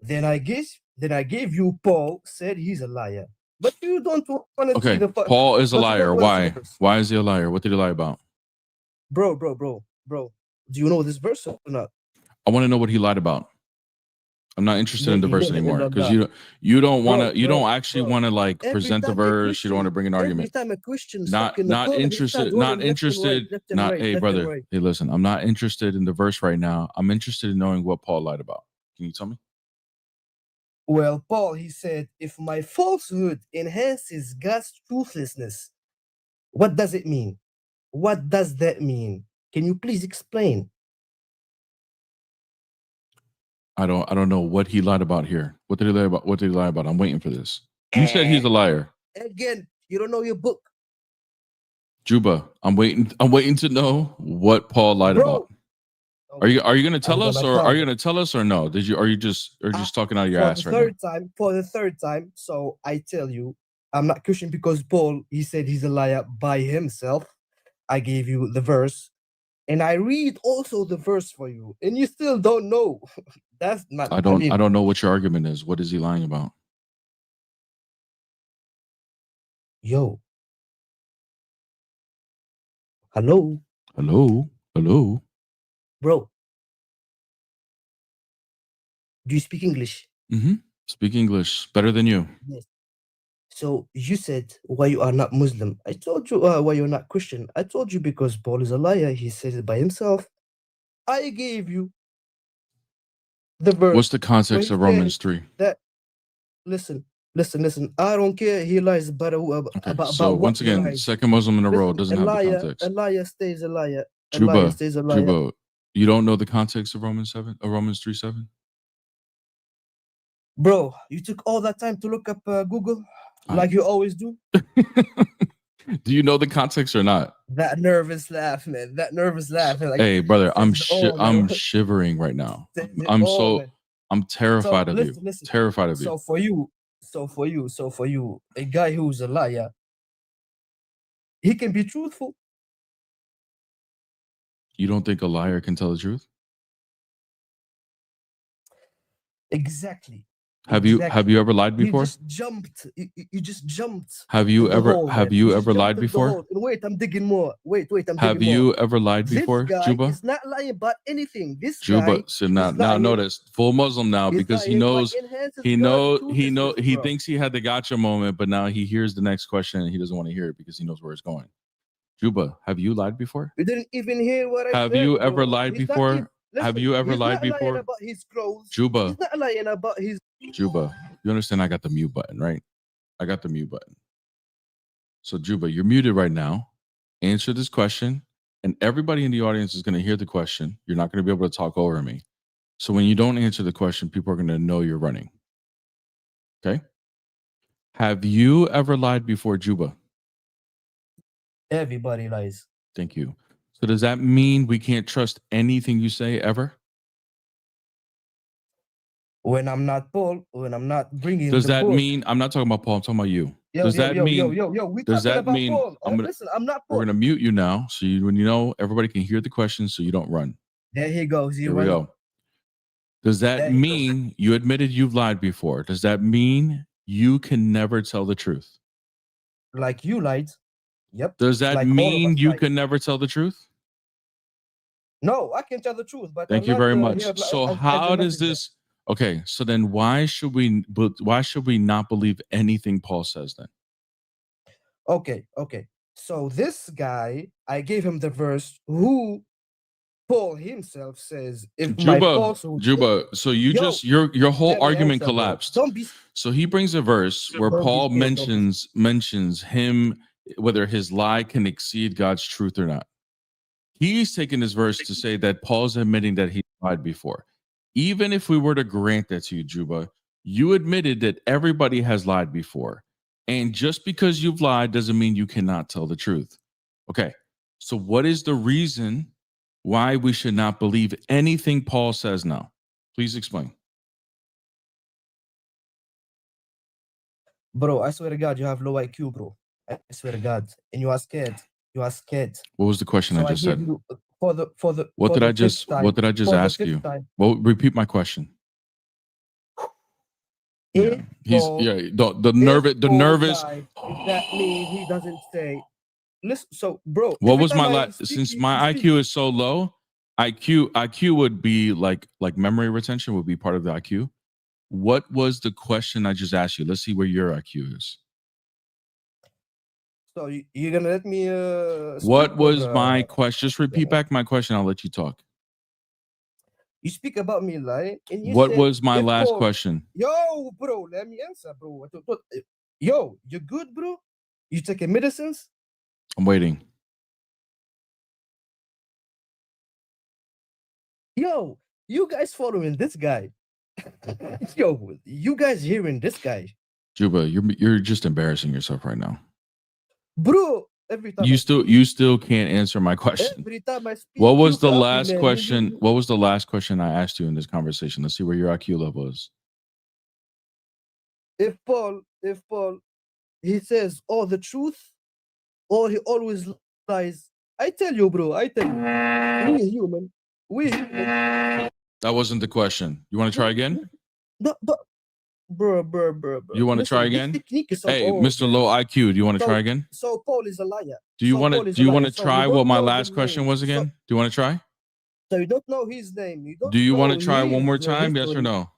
Then I gave you Paul said he's a liar. But you don't want to see Okay, the Paul is a but you liar. don't wanna see the Why? verse. Why is he a liar? What did he lie about? Bro. Do you know this verse or not? I want to know what he lied about. I'm not interested in the verse anymore because Bro, you don't want to. You bro, don't actually bro. want to like Every present the time a verse. You don't want to bring an Every argument. time a Christian stuck in the Not corner, he interested. start Not running interested. left and Not right, hey left and brother. right. Hey listen. I'm not interested in the verse right now. I'm interested in knowing what Paul lied about. Can you tell me? Well, Paul, he said, if my falsehood enhances God's truthlessness, what does it mean? What does that mean? Can you please explain? I don't know what he lied about here. What did he lie about? What did he lie about? I'm waiting for this. You said he's a liar. Again, you don't know your book. Juba, I'm waiting to know what Paul lied about. Are you going to tell us, or are you going to tell us, or no? Are you just talking out of your ass right now? For the third time, so I tell you, I'm not Christian because Paul, he said he's a liar by himself. I gave you the verse, and I read also the verse for you, and you still don't know. That's not. I don't know what your argument is. What is he lying about? Yo. Hello. Bro. Do you speak English? Mm-hmm. Speak English better than you. Yes. So you said why you are not Muslim. I told you why you're not Christian. I told you because Paul is a liar. He says it by himself. I gave you the verse. What's the context of Romans 3? That listen. I don't care. He lies about so once again, second Muslim in a row doesn't have the context. A liar stays a liar. Juba, you don't know the context of Romans 3:7? Bro, you took all that time to look up Google like you always do. Do you know the context or not? That nervous laugh, man. Like, hey, brother, I'm shivering right now. I'm terrified of you. Terrified of you. So for you, a guy who's a liar, he can be truthful. You don't think a liar can tell the truth? Exactly. Have you ever lied before? You just jumped. Have you ever lied before? Wait, I'm digging more. Wait, Have you ever lied before, Juba? He's not lying about anything. This Juba, guy so now notice full Muslim now because he thinks he had the gotcha moment, but now he hears the next question and he doesn't want to hear it because he knows where it's going. Juba, have you lied before? You didn't even hear what I said. Have you ever lied before? Have you ever lied before? About his clothes. Juba. He's not lying about his. Juba, you understand I got the mute button, right? I got the mute button. So Juba, you're muted right now. Answer this question, and everybody in the audience is going to hear the question. You're not going to be able to talk over me. So when you don't answer the question, people are going to know you're running. Okay? Have you ever lied before, Juba? Everybody lies. Thank you. So does that mean we can't trust anything you say ever? When I'm not Paul, when I'm not bringing. Does that mean I'm not talking about Paul? I'm talking about you. Does that mean? Does that mean? Paul. Listen, I'm not Paul. We're gonna mute you now, so when you know everybody can hear the question, so you don't run. There he goes. Here we go. Does that mean you admitted you've lied before? Does that mean you can never tell the truth? Like you lied. Yep. Does that mean you can never tell the truth? No, I can tell the truth, but thank you very much. So how does this? Okay, so then why should we not believe anything Paul says then? Okay. So this guy, I gave him the verse who Paul himself says, if my falsehood. Juba, so your whole argument collapsed. So he brings a verse where Paul mentions him, whether his lie can exceed God's truth or not. He's taking this verse to say that Paul's admitting that he lied before. Even if we were to grant that to you, Juba, you admitted that everybody has lied before. And just because you've lied doesn't mean you cannot tell the truth. Okay, so what is the reason why we should not believe anything Paul says now? Please explain. Bro, I swear to God, you have low IQ, bro. I swear to God. And you are scared. What was the question I just said? What did I just ask you? Well, repeat my question. If He's Paul, the if nervous Paul nervous. died, that means he doesn't say. Listen, so bro, What every was time my I last? speak Since to you, my speak. IQ is so low, IQ would be like memory retention would be part of the IQ. What was the question I just asked you? Let's see where your IQ is. So you're gonna let me What speak, was or, my question? Just repeat back my question. I'll let you talk. you speak about me lying, and you What said, was my if last Paul, question? yo, bro, let me answer, bro. Yo, you good, bro? You taking medicines? I'm waiting. Yo, you guys following this guy? Yo, you guys hearing this guy? Juba, you're just embarrassing yourself right now. Bro, every time You still can't answer my question. every time I speak, What was you the copy, last man. question? What was the last question I asked you in this conversation? Let's see where your IQ level is. If Paul, he says all the truth, or he always lies. I tell you, bro. I tell you, we human. We human. That wasn't the question. You want to try again? But, bro. You want to try Listen, this again? technique is so Hey, old, Mr. man. Low IQ, do you want to So- try again? So Paul is a liar. Do you So want Paul to is do you a want liar. to So you try don't what my know the last question name. was again? Do you want to try? So you don't know his name. You don't. Do you want know to try one more his time? Yes or history. no?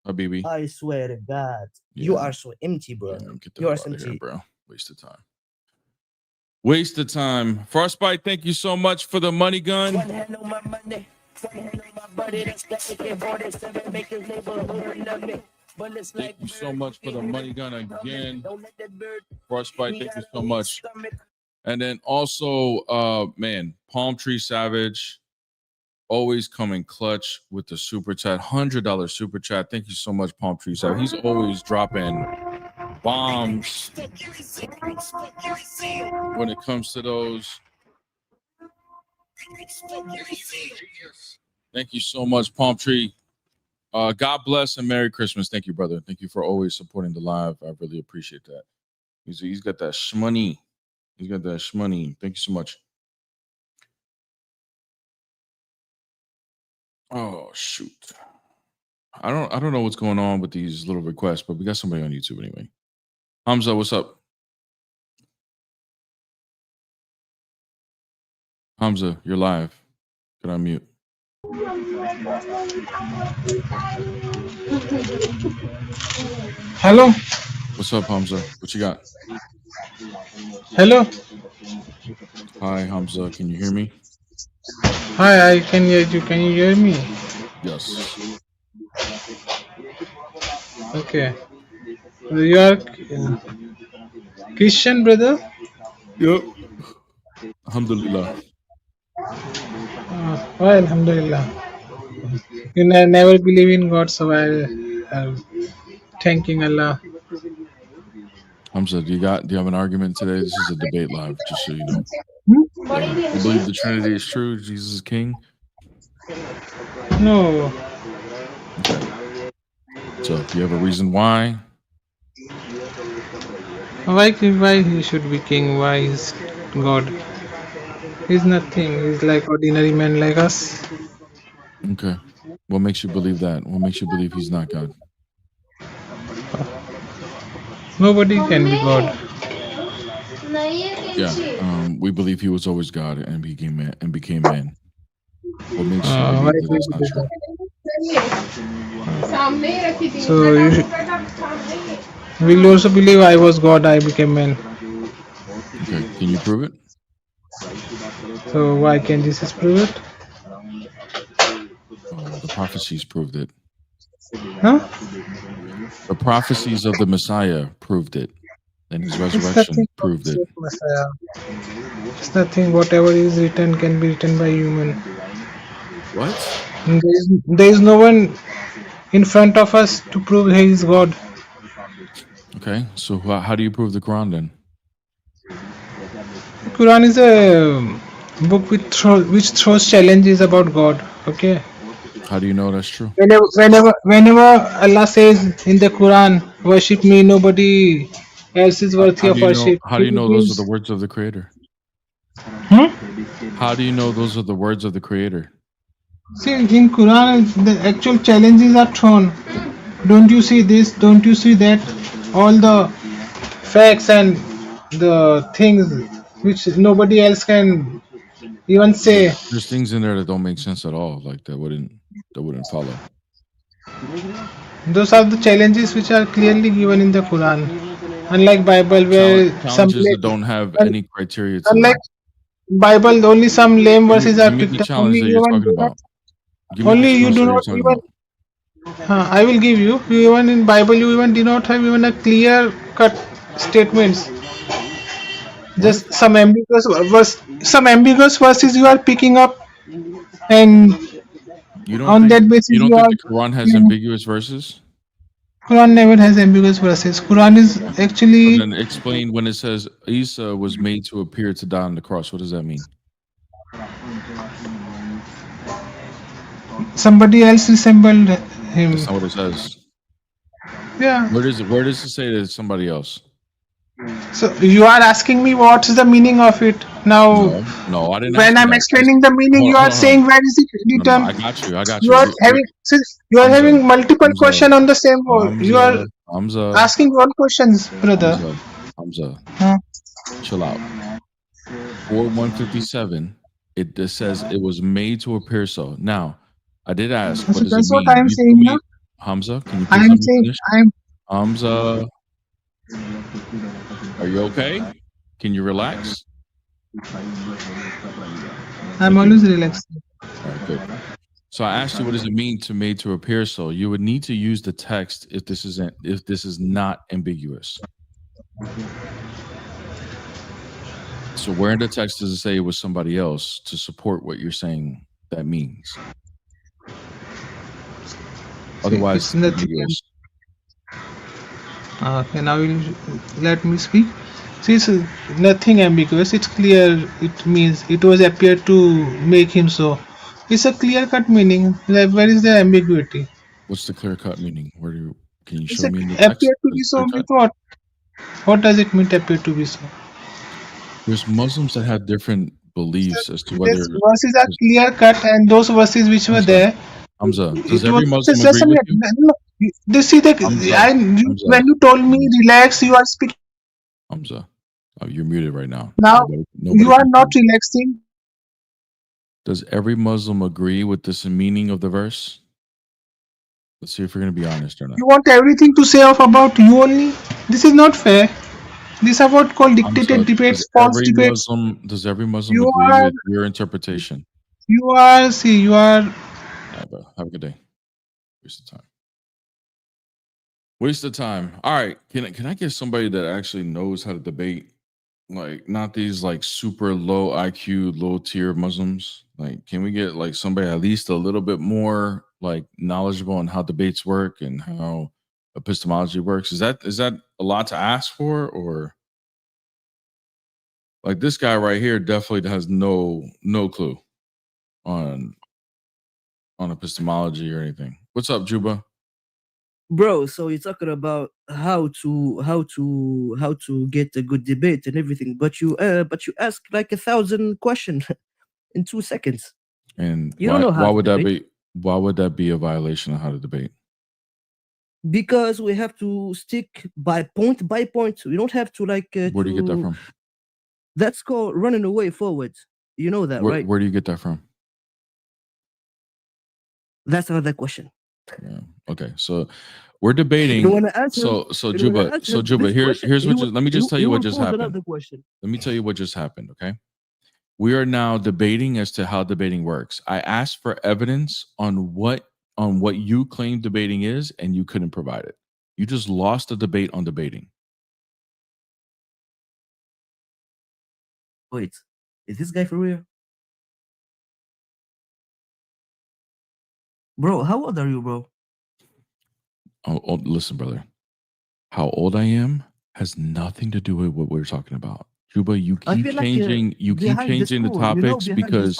Habibi. I swear to God, you Yeah. are so empty, bro. Yeah, get the You hell are out of here, empty. bro. Waste of time. Waste of time. Frostbite, thank you so much for the money gun. One hand on my money, one hand on my body. That's the AK-47, make his neighborhood love me. Bullets Thank like you so bird, much for the feed money it, gun don't again. Don't let that bird Frostbite, me thank you out so of much. stomach. And then also, man, Palm Tree Savage, always coming clutch with the super chat, $100 super chat. Thank you so much, Palm Tree Savage. He's always dropping bombs when it comes to those. Thank you so much, Palm Tree. God bless and Merry Christmas. Thank you, brother. Thank you for always supporting the live. I really appreciate that. He's got that shmoney. He's got that shmoney. Thank you so much. Oh shoot. I don't know what's going on with these little requests, but we got somebody on YouTube anyway. Hamza, what's up? Hamza, you're live. Get on mute. Hello. What's up, Hamza? What you got? Hello. Hi, Hamza. Can you hear me? Hi, I can hear you. Can you hear me? Yes. Okay. You are Christian, brother? Yep. Alhamdulillah. Well, alhamdulillah. You never believe in God, so I'm thanking Allah. Hamza, do you have an argument today? This is a debate live, just so you know. Hmm? You believe the Trinity is true? Jesus is King? No. Okay. So, do you have a reason why? Why he should be king? Why is God? He's nothing. He's like ordinary man like us. Okay. What makes you believe that? What makes you believe he's not God? Nobody can be God. Yeah. We believe he was always God and became man. What makes you Why believe that do that's you not believe true? that? So you will also believe I was God, I became man. Okay. Can you prove it? So why can Jesus prove it? The prophecies proved it. Huh? The prophecies of the Messiah proved it. And his It's resurrection nothing proved it. Messiah. It's nothing. Whatever is written can be written by human. What? There is no one in front of us to prove he is God. Okay. So how do you prove the Quran then? The Quran is a book which throws challenges about God. Okay. How do you know that's true? Whenever Allah says in the Quran, "Worship me," nobody else is worthy of worship. How do you know those are the words of the Creator? How do you know those are the words of the Creator? See, in Quran, the actual challenges are thrown. Don't you see this? Don't you see that? All the facts and the things which nobody else can even say. There's things in there that don't make sense at all. Like that wouldn't follow. Those are the challenges which are clearly given in the Quran. Unlike Bible, where Challenges that don't have any criteria to unlike them. Bible, only some lame verses are Give me the picked up. challenge Only that you you're even talking do not. about. Give me Only the you challenge do that you're not talking even. about. I will give you. You even in Bible, you even do not have even a clear cut statements. Just some ambiguous verses you are picking up, and on that basis You don't you think are. the Quran has ambiguous verses? Quran never has ambiguous verses. Quran is So actually then explain when it says Isa was made to appear to die on the cross. What does that mean? somebody else resembled him. That's not what it says. Yeah. Where does it say that it's somebody else? So you are asking me what's the meaning of it now? No, I didn't When ask you I'm that. explaining the meaning, you are Hold saying on. where is it No, written? I got you. You are having multiple Hamza, question on the same word. You are Hamza, asking one questions, brother. Hamza, Huh? chill out. 4157. It just says it was made to appear so. Now, I did ask, what So does it that's what mean? I'm You saying told now. me, Hamza, can you I please am let me saying finish? Hamza, are you okay? Can you relax? I'm always relaxed. All right, good. So I asked you, what does it mean to made to appear so? You would need to use the text if this is not ambiguous. So where in the text does it say it was somebody else to support what you're saying that means? Otherwise, It's nothing. ambiguous. Okay, now you let me speak. See, it's nothing ambiguous. It's clear. It means it was appeared to make him so. It's a clear cut meaning. Like, where is the ambiguity? What's the clear cut meaning? Can you It's show a, me in the text? appear to be It's so clear means cut. what? What does it mean? Appear to be so. There's Muslims that have different beliefs as to whether These verses are clear cut, and those verses which were there, Hamza, does it was every Muslim just agree a with minute. you? No, this is the Hamza, when you told me relax, you are speaking. Hamza, oh, you're muted right now. Now Nobody you are can not hear you. relaxing. Does every Muslim agree with this meaning of the verse? Let's see if you're going to be honest or not. You want everything to say off about you only. This is not fair. These are what called dictated debates, false debates. Does every Muslim You agree are, with your interpretation? you are. See, you are. All right, bro. Have a good day. Waste of time. Waste of time. All right. Can I get somebody that actually knows how to debate? Like, not these like super low IQ, low tier Muslims. Like, can we get like somebody at least a little bit more like knowledgeable on how debates work and how epistemology works? Is that a lot to ask for, or like this guy right here definitely has no clue on epistemology or anything. What's up, Juba? Bro, so you're talking about how to get a good debate and everything, but you ask like 1,000 questions in 2 seconds. And You don't know how why to would debate. why would that be a violation of how to debate? Because we have to stick by point. We don't have to like. Where do you get that from? That's called running away forward. You know that, right? Where do you get that from? That's another question. Yeah. Okay, so we're debating. So Juba, here's what. Let me just tell you what just happened. Let me tell you what just happened. Okay, we are now debating as to how debating works. I asked for evidence on what you claim debating is, and you couldn't provide it. You just lost the debate on debating. Wait, is this guy for real? Bro, how old are you, bro? Oh, listen, brother. How old I am has nothing to do with what we're talking about. Juba, you keep changing. You keep changing the topics because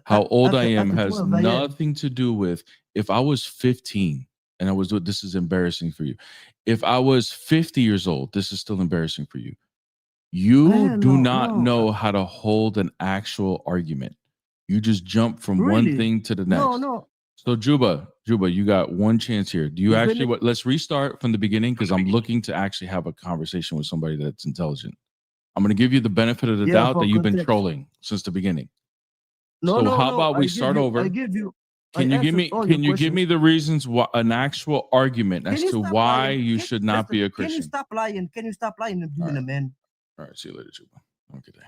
how old I am has nothing to do with. If I was 15 and I was doing, this is embarrassing for you. If I was 50 years old, this is still embarrassing for you. You do not know how to hold an actual argument. You just jump from one thing to the next. So Juba, you got one chance here. Do you actually what? Let's restart from the beginning because I'm looking to actually have a conversation with somebody that's intelligent. I'm going to give you the benefit of the doubt for that you've been context. trolling since the beginning. No, So no, how no. about we I give start you, over? I give you. Can I you give me answered all can your you give me questions. the reasons why an actual argument Can as you to stop why lying? you Can- should not be a Can you Christian? stop lying? Can you stop lying, All right. man? All right, see you later, Juba. Have a good day.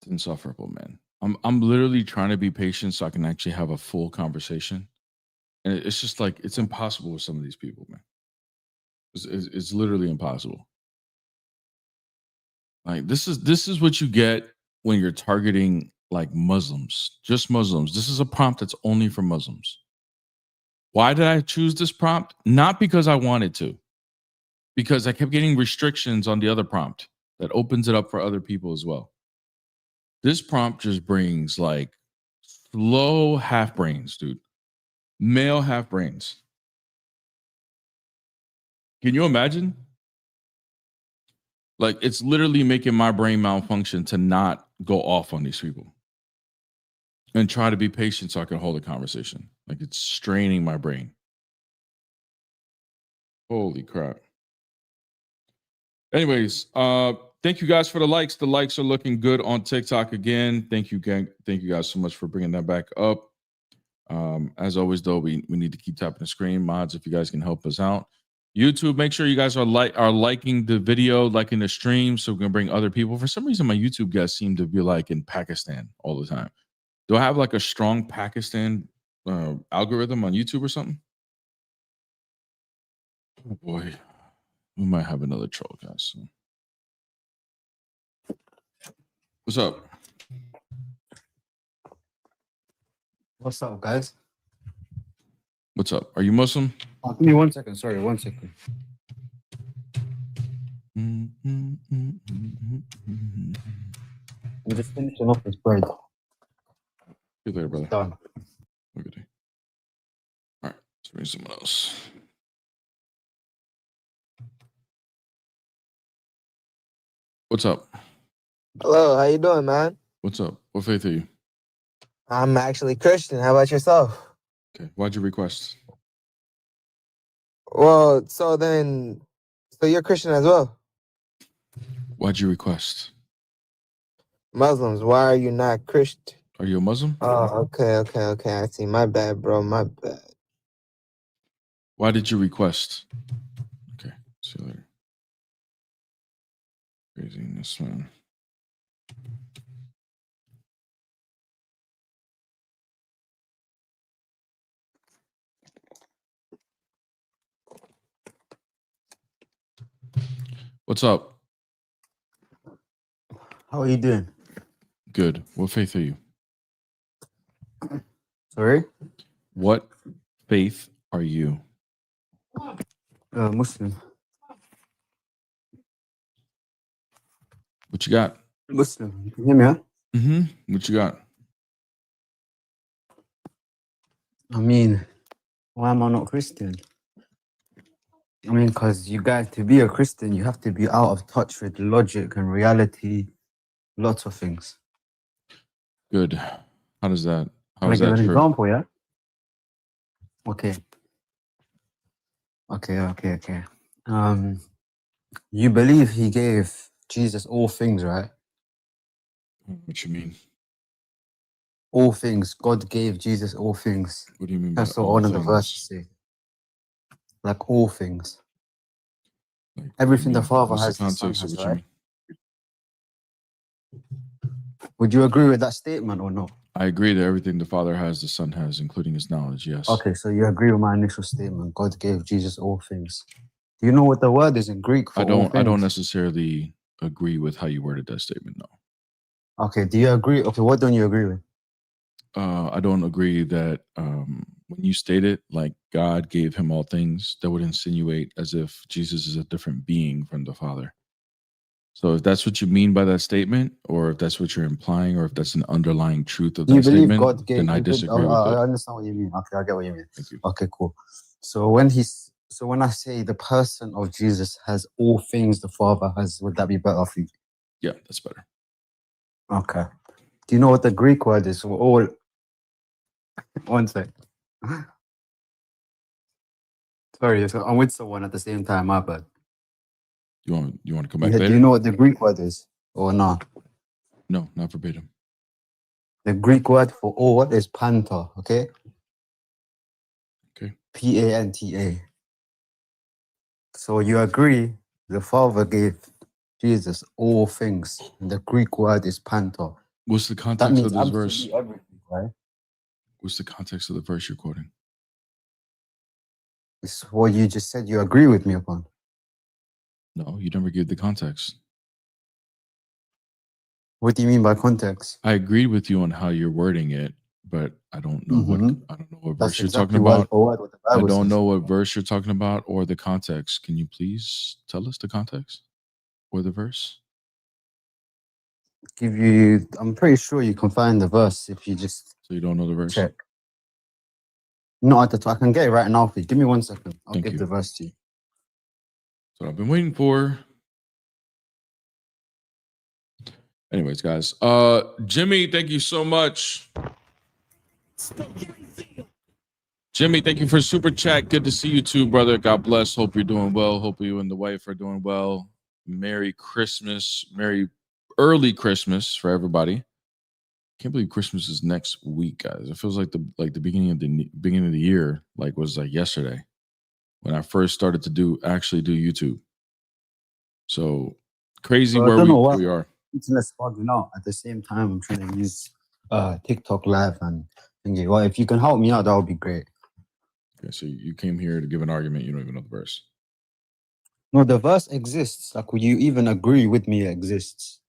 It's insufferable, man. I'm literally trying to be patient so I can actually have a full conversation. And it's just like it's impossible with some of these people, man. It's literally impossible. Like this is what you get when you're targeting like Muslims, just Muslims. This is a prompt that's only for Muslims. Why did I choose this prompt? Not because I wanted to, because I kept getting restrictions on the other prompt that opens it up for other people as well. This prompt just brings like slow half brains, dude. Male half brains. Can you imagine? Like it's literally making my brain malfunction to not go off on these people and try to be patient so I can hold a conversation. Like it's straining my brain. Holy crap. Anyways, thank you guys for the likes. The likes are looking good on TikTok again. Thank you, gang. Thank you guys so much for bringing that back up. As always, though, we need to keep tapping the screen. Mods, if you guys can help us out. YouTube, make sure you guys are liking the video, liking the stream, so we can bring other people. For some reason, my YouTube guys seem to be like in Pakistan all the time. Do I have like a strong Pakistan algorithm on YouTube or something? Oh boy, we might have another troll, guys. What's up? What's up, guys? What's up? Are you Muslim? Give me 1 second. Sorry, 1 second. Mm-hmm. I'm just finishing off this bread. See you later, brother. Done. Have a good day. All right, let's bring someone else. What's up? Hello, how you doing, man? What's up? What faith are you? I'm actually Christian. How about yourself? Okay. Why'd you request? Well, so you're Christian as well? Why'd you request? Muslims, why are you not Christian? Are you a Muslim? Oh, okay. I see. My bad, bro. My bad. Why did you request? Okay. See you later. Craziness, man. What's up? How are you doing? Good. What faith are you? Sorry? What faith are you? Muslim. What you got? Muslim. You can hear me, huh? Mm-hmm. What you got? I mean, why am I not Christian? I mean, because you guys, to be a Christian, you have to be out of touch with logic and reality, lots of things. Good. How does that? How Can I is give that an true? example, yeah? Okay. You believe he gave Jesus all things, right? What you mean? All things. God gave Jesus all things. What do you mean by That's what all one of the things? verses say. Like all things. Like, what do you Everything the mean? Father What's has, the the Son context of has, what you right? mean? Would you agree with that statement or no? I agree that everything the Father has, the Son has, including his knowledge. Yes. Okay, so you agree with my initial statement. God gave Jesus all things. Do you know what the word is in Greek for I all don't. I don't things? necessarily agree with how you worded that statement. No. Okay, do you agree? Okay, what don't you agree with? I don't agree that when you state it like God gave him all things, that would insinuate as if Jesus is a different being from the Father. So if that's what you mean by that statement, or if that's what you're implying, or if that's an underlying truth of Do you that believe statement, God gave? then I disagree with I it. understand what you mean. Okay, I get what you mean. Thank you. Okay, cool. So when I say the person of Jesus has all things the Father has, would that be better for you? Yeah, that's better. Okay. Do you know what the Greek word is for all? 1 sec. Sorry, so I'm with someone at the same time. My bad. You want to come back Do later? you know what the Greek word is, or not? No, not verbatim. The Greek word for all is panta. Okay. Okay. Panta. So you agree the Father gave Jesus all things. And the Greek word is panta. What's the That context means of this verse? absolutely everything, right? What's the context of the verse you're quoting? It's what you just said you agree with me upon. No, you never gave the context. What do you mean by context? I agreed with you on how you're wording it, but I don't know what That's verse you're exactly talking word about. for word what the I Bible don't says. know what verse you're talking about or the context. Can you please tell us the context or the verse? Give you, I'm pretty sure you can find the verse if you just So you don't know the verse? check. Not at the time. I can get it right now, please. Give me 1 second. I'll Thank give you. the verse to you. That's what I've been waiting for. Anyways, guys. Jimmy, thank you so much. Jimmy, thank you for super chat. Good to see you too, brother. God bless. Hope you're doing well. Hope you and the wife are doing well. Merry Christmas. Merry early Christmas for everybody. Can't believe Christmas is next week, guys. It feels like the beginning of the year, was like yesterday when I first started to actually do YouTube. So crazy Well, I where don't know why we are. internet's bugging out. At the same time, I'm trying to use TikTok Live and thingy. Well, if you can help me out, that would be great. Okay, so you came here to give an argument. You don't even know the verse. No, the verse exists. Like, would you even agree with me it exists?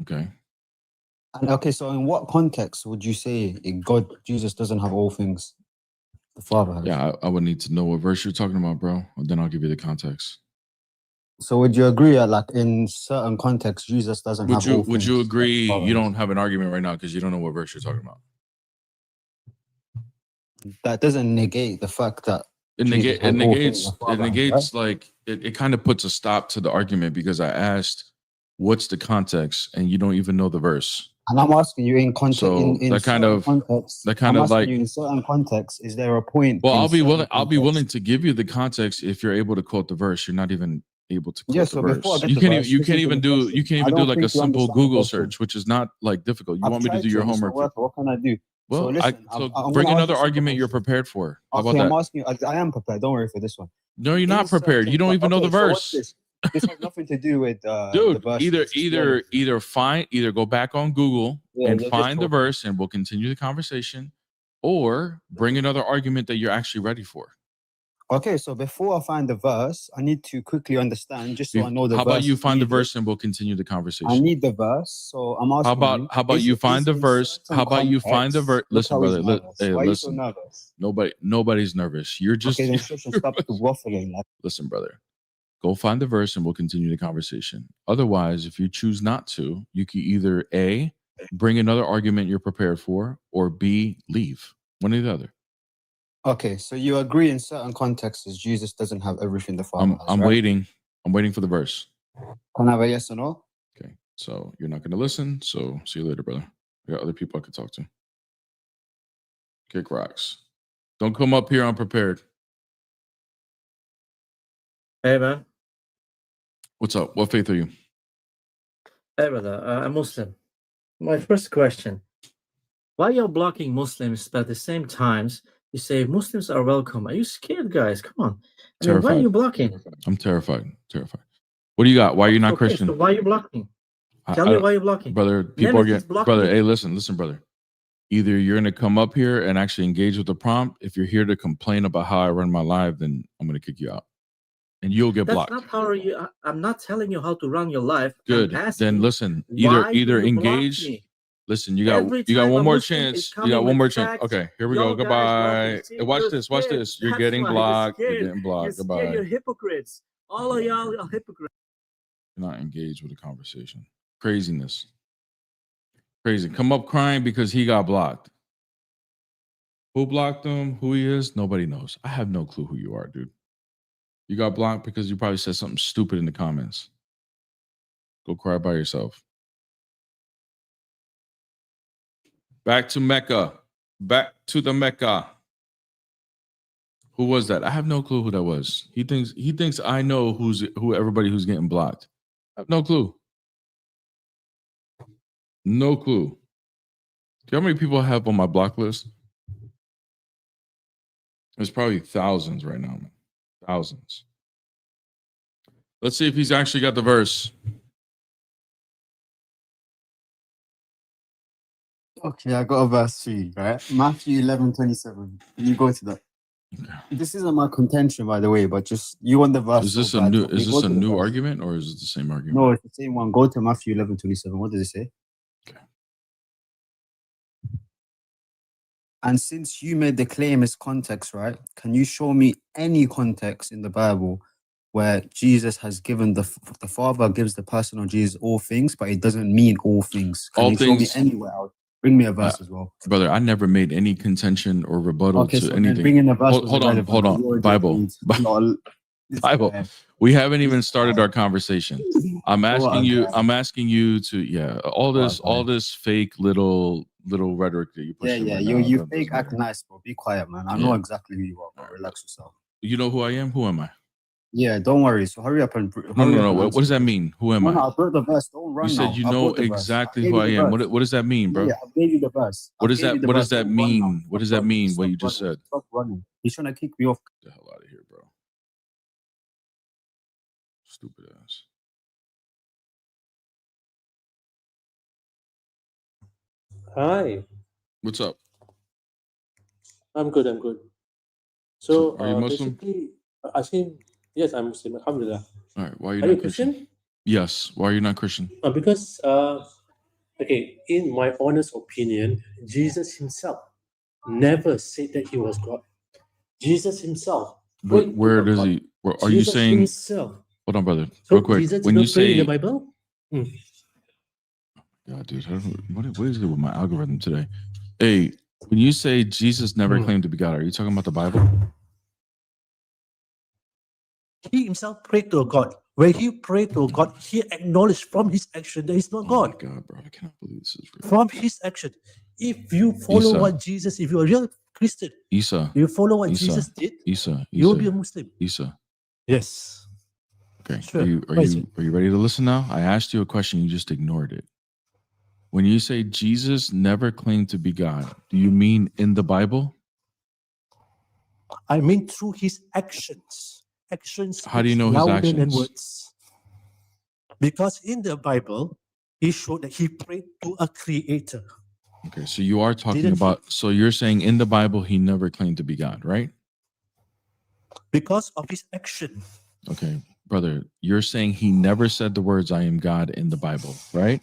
Okay. And okay, so in what context would you say Jesus doesn't have all things the Father has? Yeah, I would need to know what verse you're talking about, bro. And then I'll give you the context. So would you agree that, like, in certain contexts, Jesus doesn't have all things? Would you agree that the Father you has? don't have an argument right now because you don't know what verse you're talking about? That doesn't negate the fact that It Jesus has all things the Father has, negates right? like it kind of puts a stop to the argument because I asked what's the context and you don't even know the verse. And I'm asking you in context. So in that kind certain of context, that kind I'm of asking like you in certain contexts. Is there a point? well, in I'll be certain willing contexts- to give you the context if you're able to quote the verse. You're not even able to quote Yeah. the So before I verse. get You the can't verse, you listen can't to even the do question. you can't I even do don't like a think you simple understand the Google question. search, which is not like difficult. You I've want me to tried do your to, Mr. homework for Worker. What can I do? So well, listen. so I'm bring gonna another ask you argument you're question. prepared for. How Okay, about I'm that? asking you. I am prepared. Don't worry for this one. No, you're In not prepared. You don't even know the okay, so what's verse. this? This has nothing to do with the Dude, verse. either go back on Google Yeah, and you're just find the talking. verse and we'll continue the conversation, or bring another argument that you're actually ready for. Okay, so before I find the verse, I need to quickly understand, just so I know the How verse. about you is find the needed. verse and we'll continue the conversation? I need the verse, so I'm asking you. How about you find the verse? How about you find the verse? Look Listen, how he's brother. nervous. Hey, Why are you so listen. nervous? Nobody's nervous. You're just Okay, then shush and stop waffling. Like, listen, brother. Go find the verse and we'll continue the conversation. Otherwise, if you choose not to, you can either A, bring another argument you're prepared for, or B, leave. One or the other. okay, so you agree in certain contexts Jesus doesn't have everything the Father has, I'm right? waiting. I'm waiting for the verse. Can I have a yes or no? Okay. So you're not going to listen. So see you later, brother. I got other people I could talk to. Kick rocks. Don't come up here unprepared. Hey, man. What's up? What faith are you? Hey, brother. I'm Muslim. My first question. Why you're blocking Muslims, but at the same times, you say Muslims are welcome? Are you scared, guys? Come on. I mean, why are you blocking? I'm terrified. Terrified. What do you got? Why are you not Christian? So why are you blocking? Tell me why you're blocking. Brother, people Nemesis are blocking brother, you. hey, listen, brother. Either you're going to come up here and actually engage with the prompt. If you're here to complain about how I run my live, then I'm going to kick you out. And you'll get blocked. That's not how you. I'm not telling you how to run your life. Good. I'm asking Then listen, why either do you block engage. me? Listen, you Every got time one a more Muslim is chance. You coming got one with more chance. facts, Okay, here we yo, go. guys, blocking. Goodbye. See, Hey, watch you're this. Watch scared. this. You're That's getting why blocked. You're scared. getting blocked. You're Goodbye. scared. You're hypocrites. All of y'all are hypocrites. You're not engaged with the conversation. Craziness. Crazy. Come up crying because he got blocked. Who blocked him? Who he is? Nobody knows. I have no clue who you are, dude. You got blocked because you probably said something stupid in the comments. Go cry by yourself. Back to Mecca. Back to the Mecca. Who was that? I have no clue who that was. He thinks I know who everybody who's getting blocked. I have no clue. No clue. Do you know how many people I have on my block list? There's probably thousands right now, man. Thousands. Let's see if he's actually got the verse. Okay, I got a verse for you, right? Matthew 11:27. Can you go to that? Okay. This isn't my contention, by the way, but just you want the verse. Is this so a bad, new okay, is go this to a the new verse. argument or is it the same argument? No, it's the same one. Go to Matthew 11:27. What does it say? Okay. And since you made the claim as context, right? Can you show me any context in the Bible where Jesus has given the Father gives the person of Jesus all things, but it doesn't mean all things? Can All you show me things- anywhere else? Bring me a verse as well. Brother, I never made any contention or rebuttal Okay, to so then anything. bring in the verse. Hold on. Bible. Bible. We haven't even started our conversation. I'm asking you to all this fake little rhetoric that you push. Yeah, you fake act nice, bro. Be quiet, man. I know exactly who you are, bro. Relax yourself. You know who I am? Who am I? Yeah, don't worry. So hurry up and No. What does that mean? Who am I? I brought the verse. Don't run You now. said you I know brought the verse. exactly I gave who you I the am. verse. What does that mean, bro? Yeah, I gave you the verse. What I does gave that you the what does verse. that Don't run now. mean? What does that mean? What you just Stop running. said? Stop running. He's trying to kick me off. Get the hell out of here, bro. Stupid ass. Hi, What's up? I'm good. I'm good. So, are you Muslim? basically, asking, yes, I'm Muslim. Alhamdulillah. All right. Why are you Are not you Christian? Christian? Yes. Why are you not Christian? Because, okay, in my honest opinion, Jesus himself never said that he was God. Jesus himself. Where does he? Are you Jesus saying? himself. Hold on, brother. So Real quick. Jesus When did you not pray in say, the Bible? God, dude, what is it with my algorithm today? Hey, when you say Jesus never claimed to be God, are you talking about the Bible? He himself prayed to a God. When he prayed to a God, he acknowledged from his action that he's not God. Oh my God, bro, I cannot believe this is real. From his action. If you follow Isa. what Jesus, if you're a real Christian, Isa. you follow what Isa. Jesus did, Isa. you will be a Muslim. Isa. Yes. Okay. Sure. Are you What is it? ready to listen now? I asked you a question, you just ignored it. When you say Jesus never claimed to be God, do you mean in the Bible? I mean through his actions. Actions How do you speaks know his louder than actions? words. Because in the Bible, he showed that he prayed to a creator. Okay, so you are talking Didn't he? about, so you're saying in the Bible, he never claimed to be God, right? Because of his action. Okay, brother, you're saying he never said the words, I am God in the Bible, right?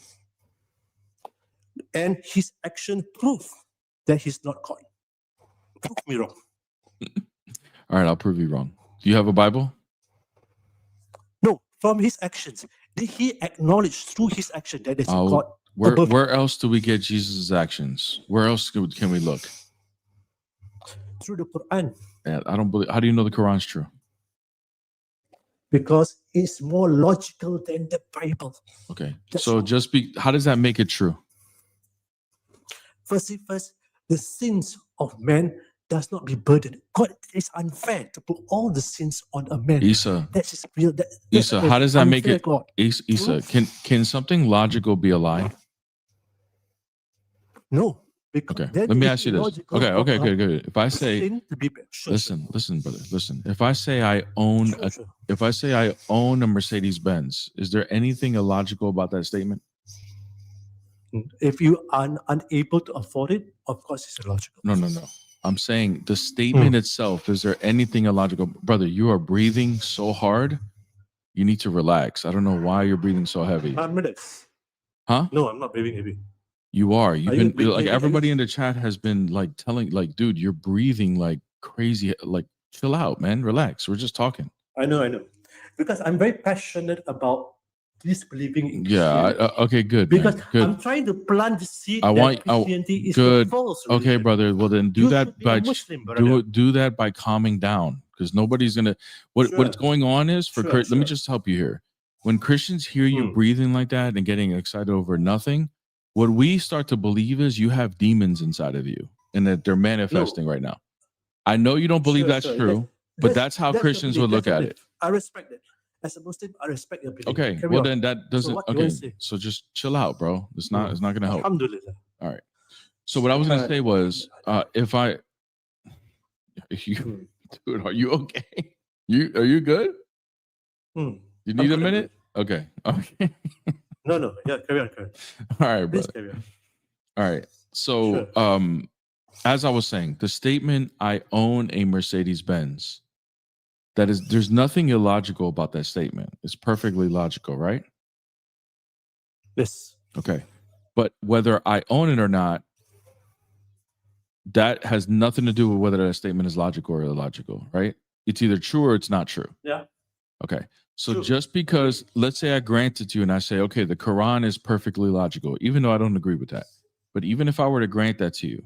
And his action prove that he's not God. Prove me wrong. All right, I'll prove you wrong. Do you have a Bible? No, from his actions. Did he acknowledge through his action that there's a God above? Where else do we get Jesus' actions? Where else can we look? Through the Quran. Yeah, I don't believe. How do you know the Quran's true? Because it's more logical than the Bible. Okay, so how does that make it true? First, the sins of man does not be burdened. God is unfair to put all the sins on a man. Isa, That's his real. Isa, how does that make it? God. Isa, can something logical be a lie? No. Okay, let me ask you this. Okay, good. If I say, sin to be listen, brother, listen. If I say I own a Mercedes Benz, is there anything illogical about that statement? If you are unable to afford it, of course it's illogical. No. I'm saying the statement itself, is there anything illogical? Brother, you are breathing so hard. You need to relax. I don't know why you're breathing so heavy. Minutes. Huh? No, I'm not breathing heavy. You are. You've Are you been breathing like, heavy? everybody in the chat has been like telling, like, dude, you're breathing like crazy. Like, chill out, man. Relax. We're just talking. I know. Because I'm very passionate about disbelieving in Yeah. Christianity. Okay. Good. Because man, good. I'm trying to plant the seed I that want. Christianity is good. the false Okay, religion. brother. Well, then do You that should be by a Muslim, brother. do that by calming down, because nobody's gonna. What's going on is let me just help you here. When Christians hear you breathing like that and getting excited over nothing, what we start to believe is you have demons inside of you and that they're manifesting right now. I know you don't believe Sure, that's sure. true, but that's how your Christians belief, would look that's your at belief. it. I respect that. As a Muslim, I respect your belief. Okay, Carry well on. then that So doesn't. what do you want Okay, to say? so just chill out, bro. It's not gonna help. Alhamdulillah. All right. So what I was gonna say was, if I, Hmm. dude, are you okay? Are you good? Hmm. You I'm need a good, I'm minute? Okay. Okay. No. Yeah, carry on. All right, Please brother. carry on. All right. So, as I was saying, the statement "I own a Mercedes Benz," there's nothing illogical about that statement. It's perfectly logical, right? Yes. Okay. But whether I own it or not, that has nothing to do with whether that statement is logical or illogical, right? It's either true or it's not true. Yeah. Okay. So just because, let's say I grant it to you and I say, okay, the Quran is perfectly logical, even though I don't agree with that. But even if I were to grant that to you,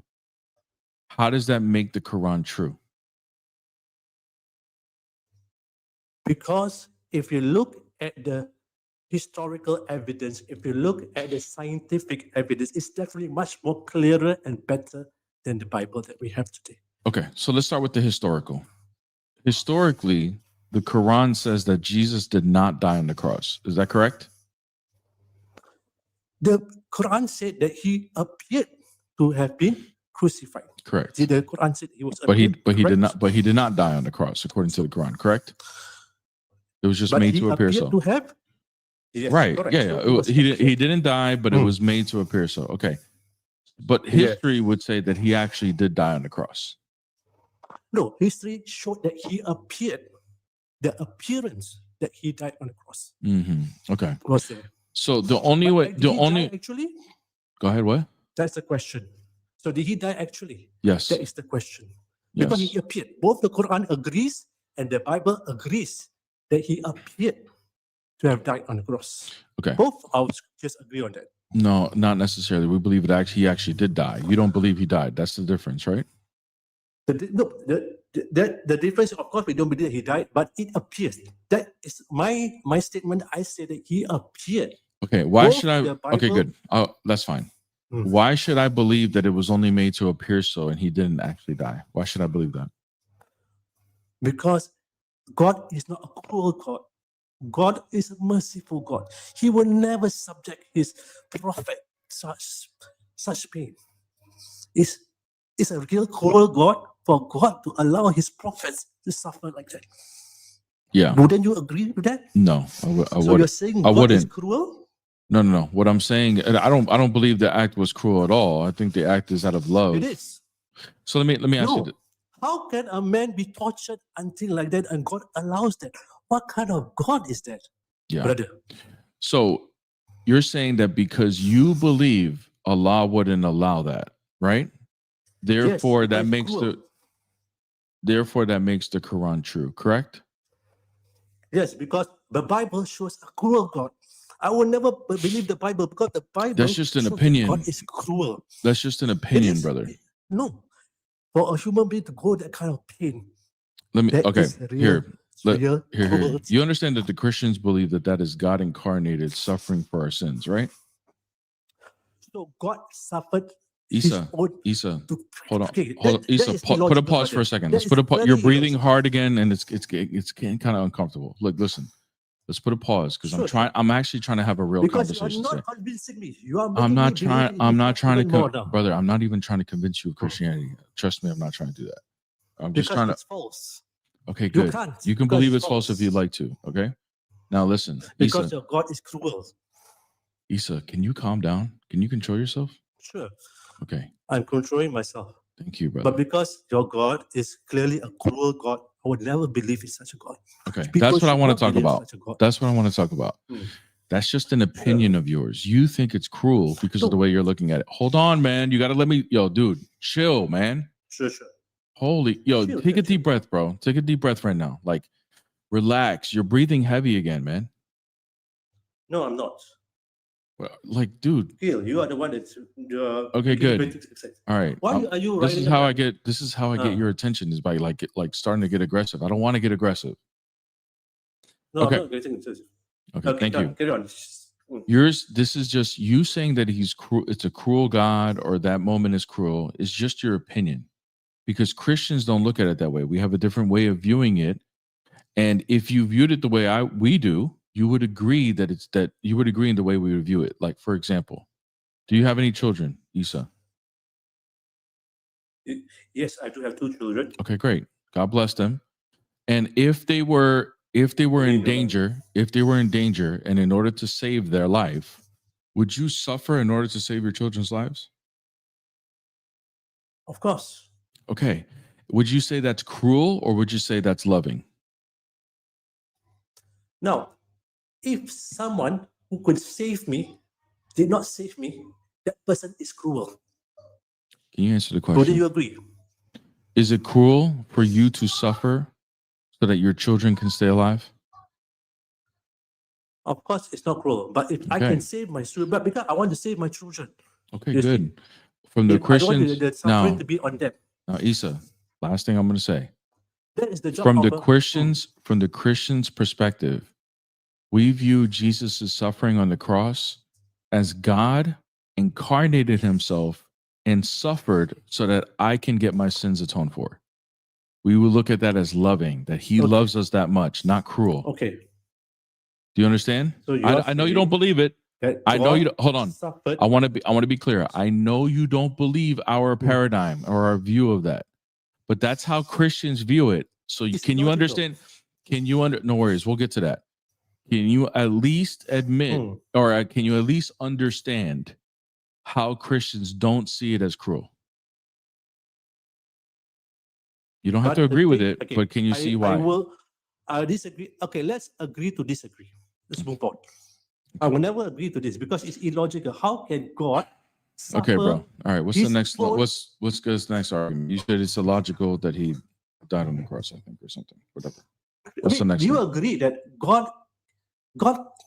how does that make the Quran true? Because if you look at the historical evidence, if you look at the scientific evidence, it's definitely much more clearer and better than the Bible that we have today. Okay. So let's start with the historical. Historically, the Quran says that Jesus did not die on the cross. Is that correct? The Quran said that he appeared to have been crucified. Correct. See, the Quran said he was But he appeared, did not die on the cross according to the Quran, correct? It was just but made he to appear appeared so. to have. Yes, Right. correct. Yeah. So Yeah. he was He appeared. didn't die, but it was made to appear so. Okay. But Yes. history would say that he actually did die on the cross. No, history showed that he appeared. The appearance that he died on the cross Okay. was there. So the only But way, did the he only, die actually? go ahead. What? That's the question. So did he die actually? Yes. That is the question. Because Yes. he appeared. Both the Quran agrees and the Bible agrees that he appeared to have died on the cross. Okay. Both our scriptures agree on that. No, not necessarily. We believe that he actually did die. You don't believe he died. That's the difference, right? The difference, of course, we don't believe that he died, but it appears. That is my statement. I say that he appeared. Okay. Why Both should I? the Okay, Bible- good. Oh, that's fine. Why should I believe that it was only made to appear so and he didn't actually die? Why should I believe that? Because God is not a cruel God. God is a merciful God. He will never subject his prophet such pain. It's a real cruel God for God to allow his prophets to suffer like that. Yeah. Wouldn't you agree with that? No, I So wouldn't. you're saying I God is wouldn't. cruel? No. What I'm saying, I don't believe the act was cruel at all. I think the act is out of love. It is. So let me ask you. No. How can a man be tortured until like that and God allows that? What kind of God is that, Yeah. brother? So you're saying that because you believe Allah wouldn't allow that, right? Therefore, that it's makes cruel. that makes the Quran true, correct? Yes, because the Bible shows a cruel God. I will never believe the Bible because the Bible That's just an shows that opinion. God is cruel. That's just an opinion, is. brother. No, for a human being to go that kind of pain. Let me. That Okay, is real, real here. cruelty. You understand that the Christians believe that is God incarnated suffering for our sins, right? So God suffered. Isa, hold on. Okay, Hold on. that Isa, is put a illogical, pause for brother. a second. That Let's put a is pause. very You're breathing illogical. hard again, and it's getting kind of uncomfortable. Look, listen. Let's put a pause because Sure. I'm actually trying to have a real Because you conversation. are today. not convincing me. You are making I'm not me trying. believe in I'm not yourself trying to, even more now. brother. I'm not even trying to convince you of Christianity. Trust me, I'm not trying to do that. I'm just Because trying to. it's false. Okay, You good. can't, You can because believe it's it's false if you'd like to. Okay. Now listen, Because Isa. your God is cruel. Isa, can you calm down? Can you control yourself? Sure. Okay. I'm controlling myself. Thank you, brother. But because your God is clearly a cruel God, I would never believe in such a God. Okay, People that's what I should want not to talk believe in about. such a God. That's what I want to talk about. That's just an opinion of yours. You think it's cruel because of the way you're looking at it. Hold on, man. You got to let me, dude, chill, man. Sure. Take a deep breath, bro. Take a deep breath right now. Like, relax. You're breathing heavy again, man. No, I'm not. Well, like, dude. Gil, you are the one that's Okay, good. All right. Why are you This is writing how about I get. This is how I get Uh. your attention is by like starting to get aggressive. I don't want to get aggressive. No, Okay. I'm not getting into it. Okay, thank you. Carry on. Yours, this is just you saying that he's cruel. It's a cruel God, or that moment is cruel. It's just your opinion, because Christians don't look at it that way. We have a different way of viewing it. And if you viewed it the way we do, you would agree that you would agree in the way we would view it. Like, for example, do you have any children, Isa? Yes, I do have 2 children. Okay, great. God bless them. And if they were in danger, and in order to save their life, would you suffer in order to save your children's lives? Of course. Okay. Would you say that's cruel or would you say that's loving? Now, if someone who could save me did not save me, that person is cruel. Can you answer the Whether question? you agree? Is it cruel for you to suffer so that your children can stay alive? Of course, it's not cruel. But if I Okay. can save my children, but because I want to save my children. Okay, You see, good. From the if I don't want Christians, the suffering now, to be on them, Isa, last thing I'm going to say. that is the job From of the a- Christian's perspective, we view Jesus' suffering on the cross as God incarnated himself and suffered so that I can get my sins atoned for. We will look at that as loving, that he Okay. loves us that much, not cruel. Okay. Do you understand? So you are I know you saying don't believe it. that I know you God don't, hold on. suffered- I want to be clear. I know you don't believe our paradigm or our view of that. But that's how Christians view it. So It's can you illogical. understand? No worries, we'll get to that. Can you at least admit or can you at least understand how Christians don't see it as cruel? You don't have to But the agree with thing- it, okay, but can you see why? I will disagree. Okay, let's agree to disagree. Let's move on. I will never agree to this because it's illogical. How can God suffer? Okay, bro. All right. What's the his next? own- What's God's next argument? You said it's illogical that he died on the cross, I think, or something. Whatever. What's the next do you one? agree that God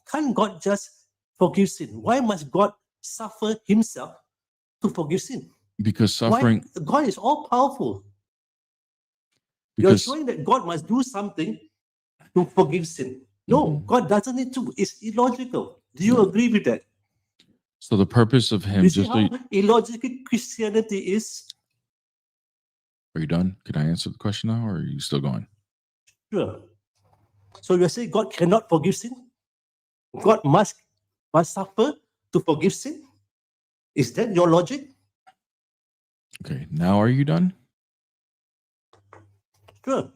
can't God just forgive sin? Why must God suffer himself to forgive sin? Because suffering. Why? God is all powerful. You're Because showing that God must do something to forgive sin. No, Mm-hmm. God doesn't need to. It's illogical. Do you agree with that? so the purpose of him You see just. how illogical Christianity is? Are you done? Can I answer the question now, or are you still going? Sure. So you're saying God cannot forgive sin? God must suffer to forgive sin? Is that your logic? Okay. Now are you done? Sure.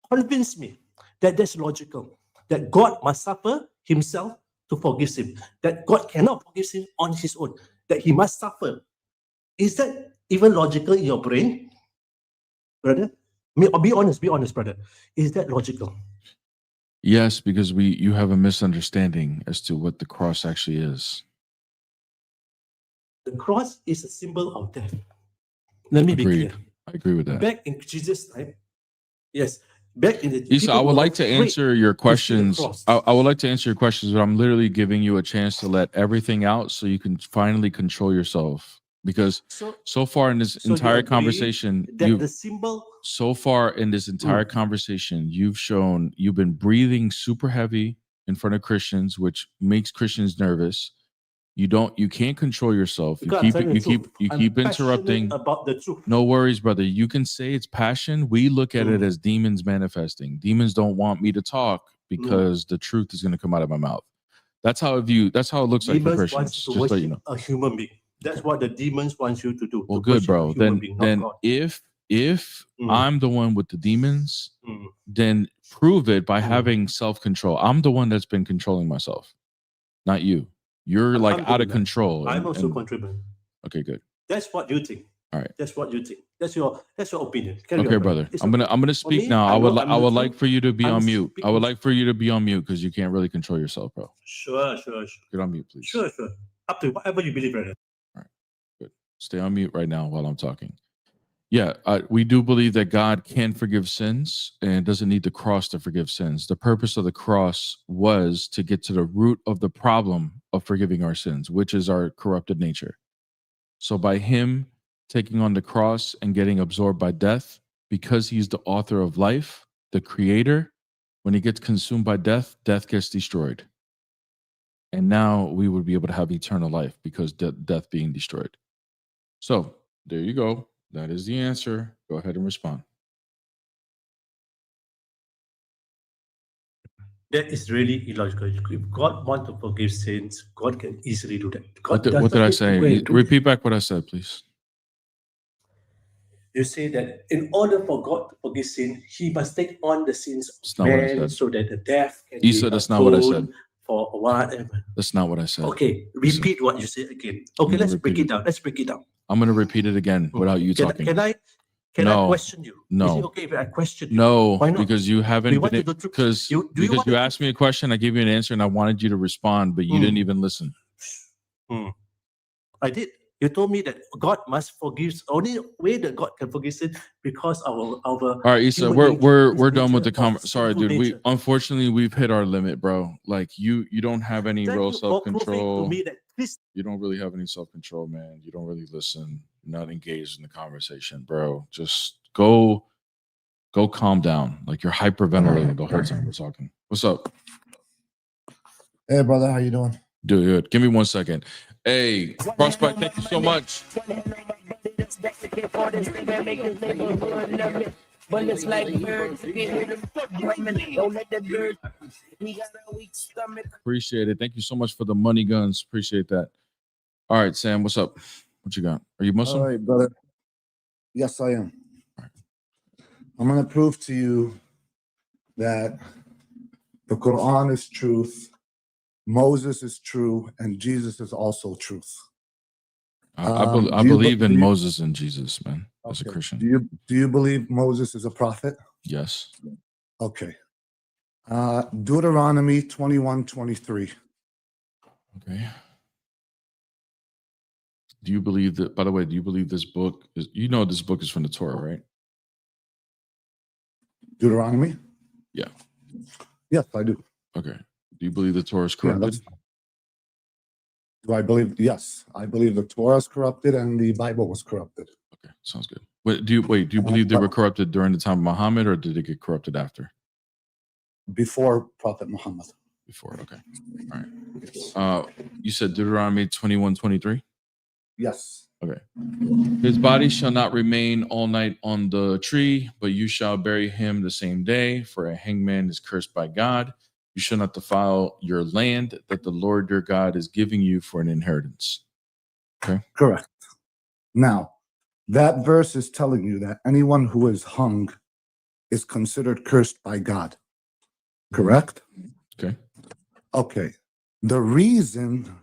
Convince me that that's logical. That God must suffer himself to forgive sin. That God cannot forgive sin on his own. That he must suffer. Is that even logical in your brain? Brother? Be honest, brother. Is that logical? Yes, because you have a misunderstanding as to what the cross actually is. The cross is a symbol of death. Let me be Agreed. clear. I agree with that. Back in Jesus' time, yes, back in the Isa, I people would were like to afraid answer your to see the questions. cross. I would like to answer your questions, but I'm literally giving you a chance to let everything out so you can finally control yourself. Because so far in this So you entire agree conversation, that the symbol so far in this entire conversation, you've been breathing super heavy in front of Christians, which makes Christians nervous. You can't control yourself. because I'm telling the You truth. keep I'm passionate interrupting. about the truth. No worries, brother. You can say it's passion. We look at it as demons manifesting. Demons don't want me to talk because the truth is going to come out of my mouth. That's how it looks like for Demons Christians. want to Just let you worship know. a human being. That's what the demons want you to do. Well, to good, worship bro. a human Then being, not God. if I'm the one with the demons, Mm. then prove it by having self-control. I'm the one that's been controlling myself, not you. You're like out of Alhamdulillah. control. I'm also contributing. Okay, good. That's what you think. All right. That's what you think. That's your opinion. Carry Okay, on, brother. It's I'm okay. gonna For speak me, now. I know would I'm the like truth. for you to be I'm on mute. I speaking- would like for you to be on mute because you can't really control yourself, bro. Sure. Get on mute, please. Sure. Up to whatever you believe, brother. Stay on mute right now while I'm talking. Yeah, we do believe that God can forgive sins and doesn't need the cross to forgive sins. The purpose of the cross was to get to the root of the problem of forgiving our sins, which is our corrupted nature. So by him taking on the cross and getting absorbed by death, because he's the author of life, the creator, when he gets consumed by death, death gets destroyed. And now we would be able to have eternal life because death being destroyed. So there you go. That is the answer. Go ahead and respond. That is really illogical. If God wants to forgive sins, God can easily do that. What God did I doesn't need to say? go and do- Repeat back what I said, please. You say that in order for God to forgive sin, He must take on the sins That's of not what I man said. so that the death can Issa, be that's not what I said. atoned for whatever. That's not what I said. Okay, Issa. repeat what you said again. Okay, gonna let's break repeat it down. Let's break it down. I'm going to repeat it again without you Can, talking. can I can I question you? Is it No. okay if I question you? No, Why not? because you Do haven't you want been to do because you- do you because want you to- asked me a question, I gave you an answer, and I wanted you to respond, but you didn't even listen. I did. You told me that God must forgive. Only way that God can forgive sin because our All right, Issa, human we're nature done with is the nature of Sorry, sinful dude. nature. Unfortunately we've hit our limit, bro. Like you don't have any Thank real you for proving to self-control. me that this You don't really have any self-control, man. You don't really listen. You're not engaged in the conversation, bro. Just go calm down. Like you're hyperventilating the whole time we're talking. What's up? Hey, brother, how you doing? Dude, give me 1 second. Hey, Prospect, thank you so much. But it's like birds, you can hear them drumming. Don't let the bird. He got a weak stomach. Appreciate it. Thank you so much for the money guns. Appreciate that. All right, Sam, what's up? What you got? Are you Muslim? All right, brother. Yes, I am. I'm going to prove to you that the Quran is truth, Moses is true, and Jesus is also truth. I do you believe be- in do you- Moses and Jesus, man, as a Okay. Christian. Do you believe Moses is a prophet? Yes. Okay. Deuteronomy 21:23. Okay. Do you believe that, by the way, do you believe this book is, this book is from the Torah, right? Deuteronomy? Yeah. Yes, I do. Okay. Do you believe the Torah is Yeah, corrupted? Do I believe? Yes, I believe the Torah is corrupted and the Bible was corrupted. Okay, sounds good. Do you believe they were corrupted during the time of Muhammad, or did they get corrupted after? Before Prophet Muhammad. Before, okay. All right. You said Deuteronomy 21:23? Yes. Okay. His body shall not remain all night on the tree, but you shall bury him the same day, for a hangman is cursed by God. You shall not defile your land that the Lord your God is giving you for an inheritance. Okay. Correct. Now, that verse is telling you that anyone who is hung is considered cursed by God. Correct? Okay. Okay. The reason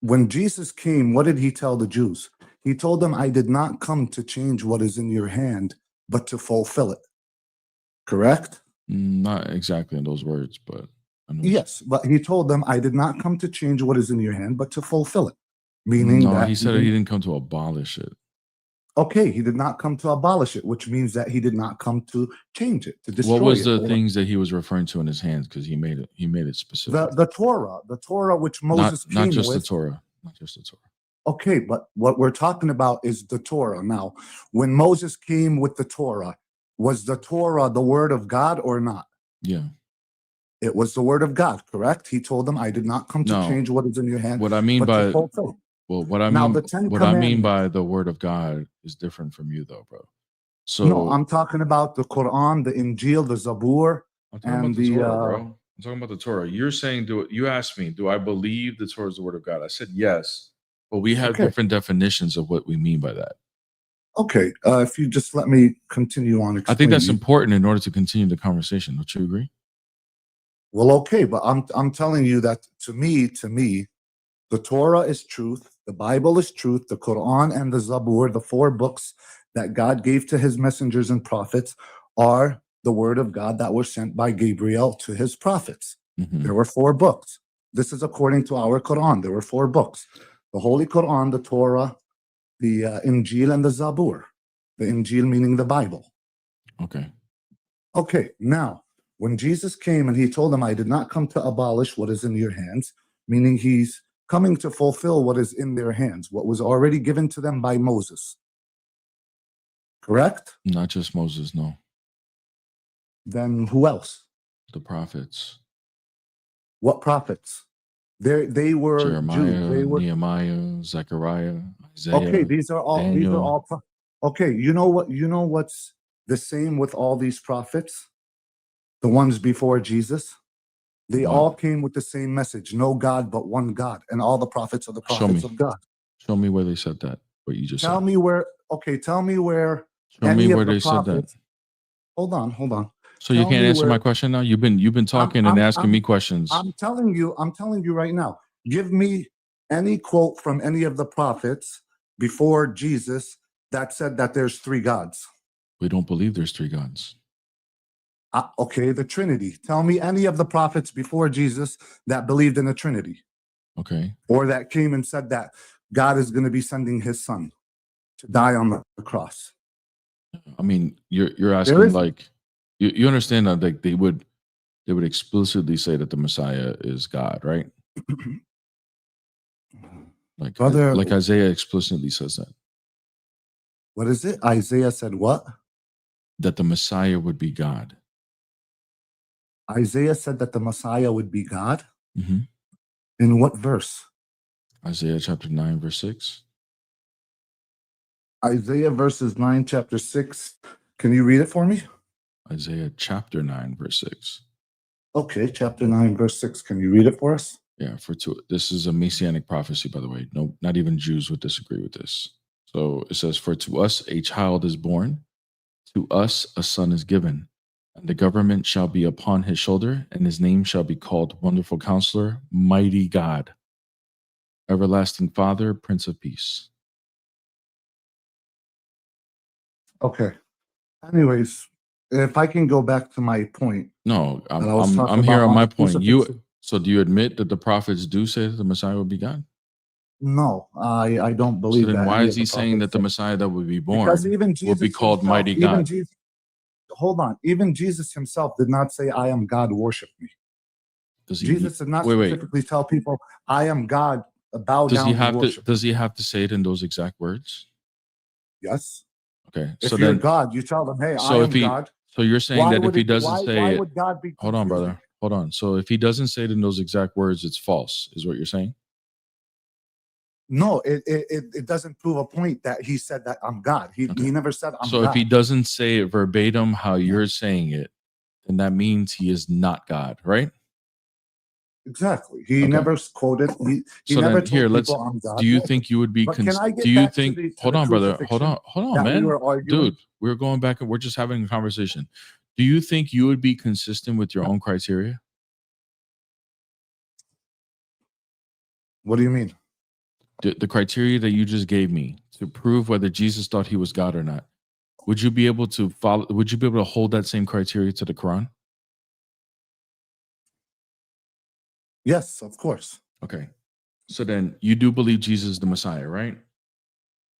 when Jesus came, what did he tell the Jews? He told them, I did not come to change what is in your hand, but to fulfill it. Correct? Not exactly in those words, but I know. Yes, but he told them, I did not come to change what is in your hand, but to fulfill it. Meaning No, that he said he didn't come to abolish it. Okay, he did not come to abolish it, which means that he did not come to change it, to destroy it. What was the things that he was referring to in his hands? Because he made it specific. The Torah which Moses not came just with. the Torah, not just the Torah. Okay, but what we're talking about is the Torah. Now, when Moses came with the Torah, was the Torah the word of God or not? Yeah. It was the word of God, correct? He told them, I did not come to No. change what is in your hand. What I mean but to by fulfill it." well, what I Now, mean the Ten what I mean Commandments- by the word of God is different from you, though, bro. So No, I'm talking about the Quran, the Injil, the Zabur, I'm talking about the Torah, bro. I'm talking about the Torah. You're saying, you asked me, do I believe the Torah is the word of God? I said yes, but we have Okay. different definitions of what we mean by that. Okay, if you just let me continue on. I think that's explaining. important in order to continue the conversation. Don't you agree? Well, okay, but I'm telling you that to me, the Torah is truth, the Bible is truth, the Quran and the Zabur, the 4 books that God gave to his messengers and prophets, are the word of God that were sent by Gabriel to his prophets. Mhm. There were 4 books. This is according to our Quran. There were 4 books: the Holy Quran, the Torah, the Injil, and the Zabur. The Injil meaning the Bible. Okay. Okay, now, when Jesus came and he told them, I did not come to abolish what is in your hands, meaning he's coming to fulfill what is in their hands, what was already given to them by Moses. Correct? Not just Moses, no. Then who else? The prophets. What prophets? They were Jeremiah, Jews. They were Nehemiah, Zechariah, Isaiah. okay. These are all. These are Daniel. all. Okay, you know what? You know what's the same with all these prophets, the ones before Jesus? They What? all came with the same message: no God but one God, and all the prophets are the Show prophets me. of God. Show me where they said that. What you just Tell said. me where. Okay, tell me where Show me any where of the they said that. prophets. Hold on. So you Tell can't me answer my where. question now. You've been talking and asking me questions. I'm telling you right now. Give me any quote from any of the prophets before Jesus that said that there's three gods. We don't believe there's three gods. Okay, the Trinity. Tell me any of the prophets before Jesus that believed in the Trinity. Okay. Or that came and said that God is going to be sending his son to die on the cross. I mean, you're There asking is like you understand that like they would explicitly say that the Messiah is God, right? Like Brother, like Isaiah explicitly says that. what is it? Isaiah said what? That the Messiah would be God. Isaiah said that the Messiah would be God? Mm-hmm. In what verse? Isaiah chapter 9, verse 6. Isaiah verses 9, chapter 6. Can you read it for me? Isaiah chapter 9, verse 6. Okay, chapter 9, verse 6. Can you read it for us? Yeah, this is a messianic prophecy, by the way. No, not even Jews would disagree with this. So it says, "For to us a child is born, to us a son is given, and the government shall be upon his shoulder, and his name shall be called Wonderful Counselor, Mighty God, Everlasting Father, Prince of Peace." Okay. Anyways, if I can go back to my point. No, that I was talking I'm here about on my the point. crucifixion. So do you admit that the prophets do say that the Messiah will be God? No, I don't So believe then that. why any is of he the saying that prophets the said- Messiah that would be Because born even will Jesus be called himself, Mighty even God? Jesus, hold on. Even Jesus himself did not say, "I am God, worship me." Does he Jesus did not wait? specifically tell people, "I am God, bow Does he down and have to worship." does he have to say it in those exact words? Yes. Okay. If So you're then God, you tell them, "Hey, I so if am he God." so you're saying Why that if would he it? doesn't say Why it, would God be hold on, confusing? brother. Hold on. So if he doesn't say it in those exact words, it's false, is what you're saying? No, it doesn't prove a point that he said that I'm God. He Okay. never said I'm So God. if he doesn't say it verbatim how you're saying it, then that means he is not God, right? Exactly. He Okay. never quoted. He So never then here, told let's people I'm God. do you think you would be But can I do get you back to think the hold on, brother. crucifixion Hold on, that we man. were arguing? Dude, we're going back and we're just having a conversation. Do you think you would be consistent with your own criteria? What do you mean? The criteria that you just gave me to prove whether Jesus thought he was God or not. Would you be able to follow? Would you be able to hold that same criteria to the Quran? Yes, of course. Okay. So then you do believe Jesus is the Messiah, right?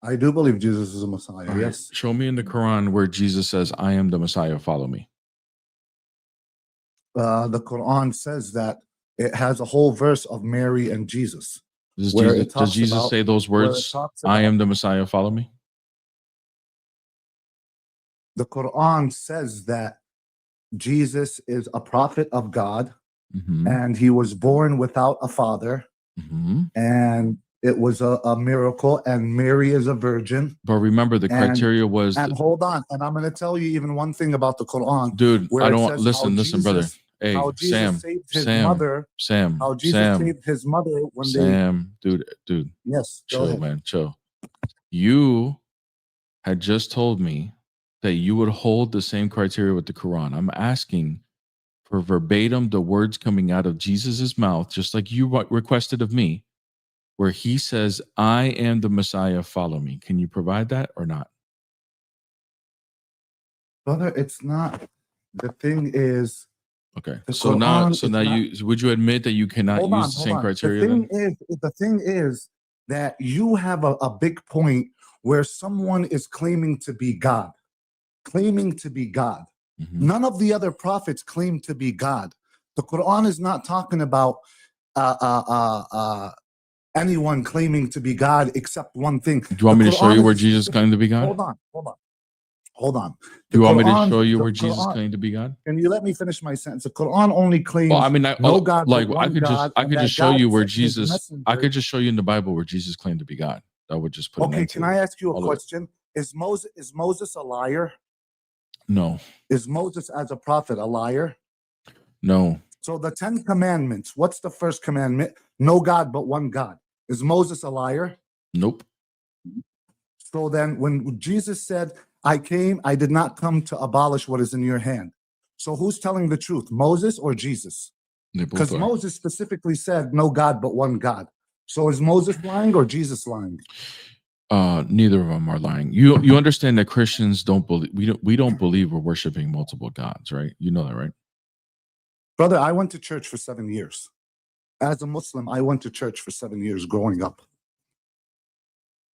I do believe Jesus is a Messiah. All right. Yes. Show me in the Quran where Jesus says, "I am the Messiah, follow me." The Quran says that it has a whole verse of Mary and Jesus, Does where Jesus, it talks does Jesus about say those where it words? talks "I about am the Messiah, follow me"? the Quran says that Jesus is a prophet of God, Mhm. and he was born without a father, Mhm. and it was a miracle, and Mary is a virgin. But remember, the And criteria was, and hold on, and I'm going to tell you even one thing about the Quran, dude. where I it don't says listen, brother. Hey, how Jesus saved his mother, how Jesus Sam, saved his mother when they. dude. Yes, go Chill, ahead. man, chill. You had just told me that you would hold the same criteria with the Quran. I'm asking for verbatim the words coming out of Jesus's mouth, just like you requested of me, where he says, "I am the Messiah, follow me." Can you provide that or not? Brother, it's not. The thing is, Okay. the So now, Quran so is now not. would you admit that you cannot Hold use on, the hold same on. criteria then? The thing is that you have a big point where someone is claiming to be God, claiming to be God. Mm-hmm. None of the other prophets claim to be God. The Quran is not talking about anyone claiming to be God except one thing. Do you want The me to show Quran you is where a Jesus specific- claimed to be God? Hold on. Do you want me to show you the where Jesus Quran- claimed to be God? Can you let me finish my sentence? The Quran only claims Well, I mean, no God like but I one could God, I and could that just show God you where sent his Jesus. I messenger. could just show you in the Bible where Jesus claimed to be God. That would just put an Okay, end can to I ask you a all of it. question? Is Moses a liar? No, Is Moses as a prophet a liar? no, So the 10 commandments, what's the first commandment? No God but one God. Is Moses a liar? nope. So then when Jesus said, I did not come to abolish what is in your hand. So who's telling the truth, Moses or Jesus? They both Because are. Moses specifically said no God but one God. So is Moses lying or Jesus lying? Neither of them are lying. You understand that Christians don't believe we don't believe we're worshiping multiple gods, right? You know that, right? Brother, I went to church for 7 years. As a Muslim, I went to church for 7 years growing up.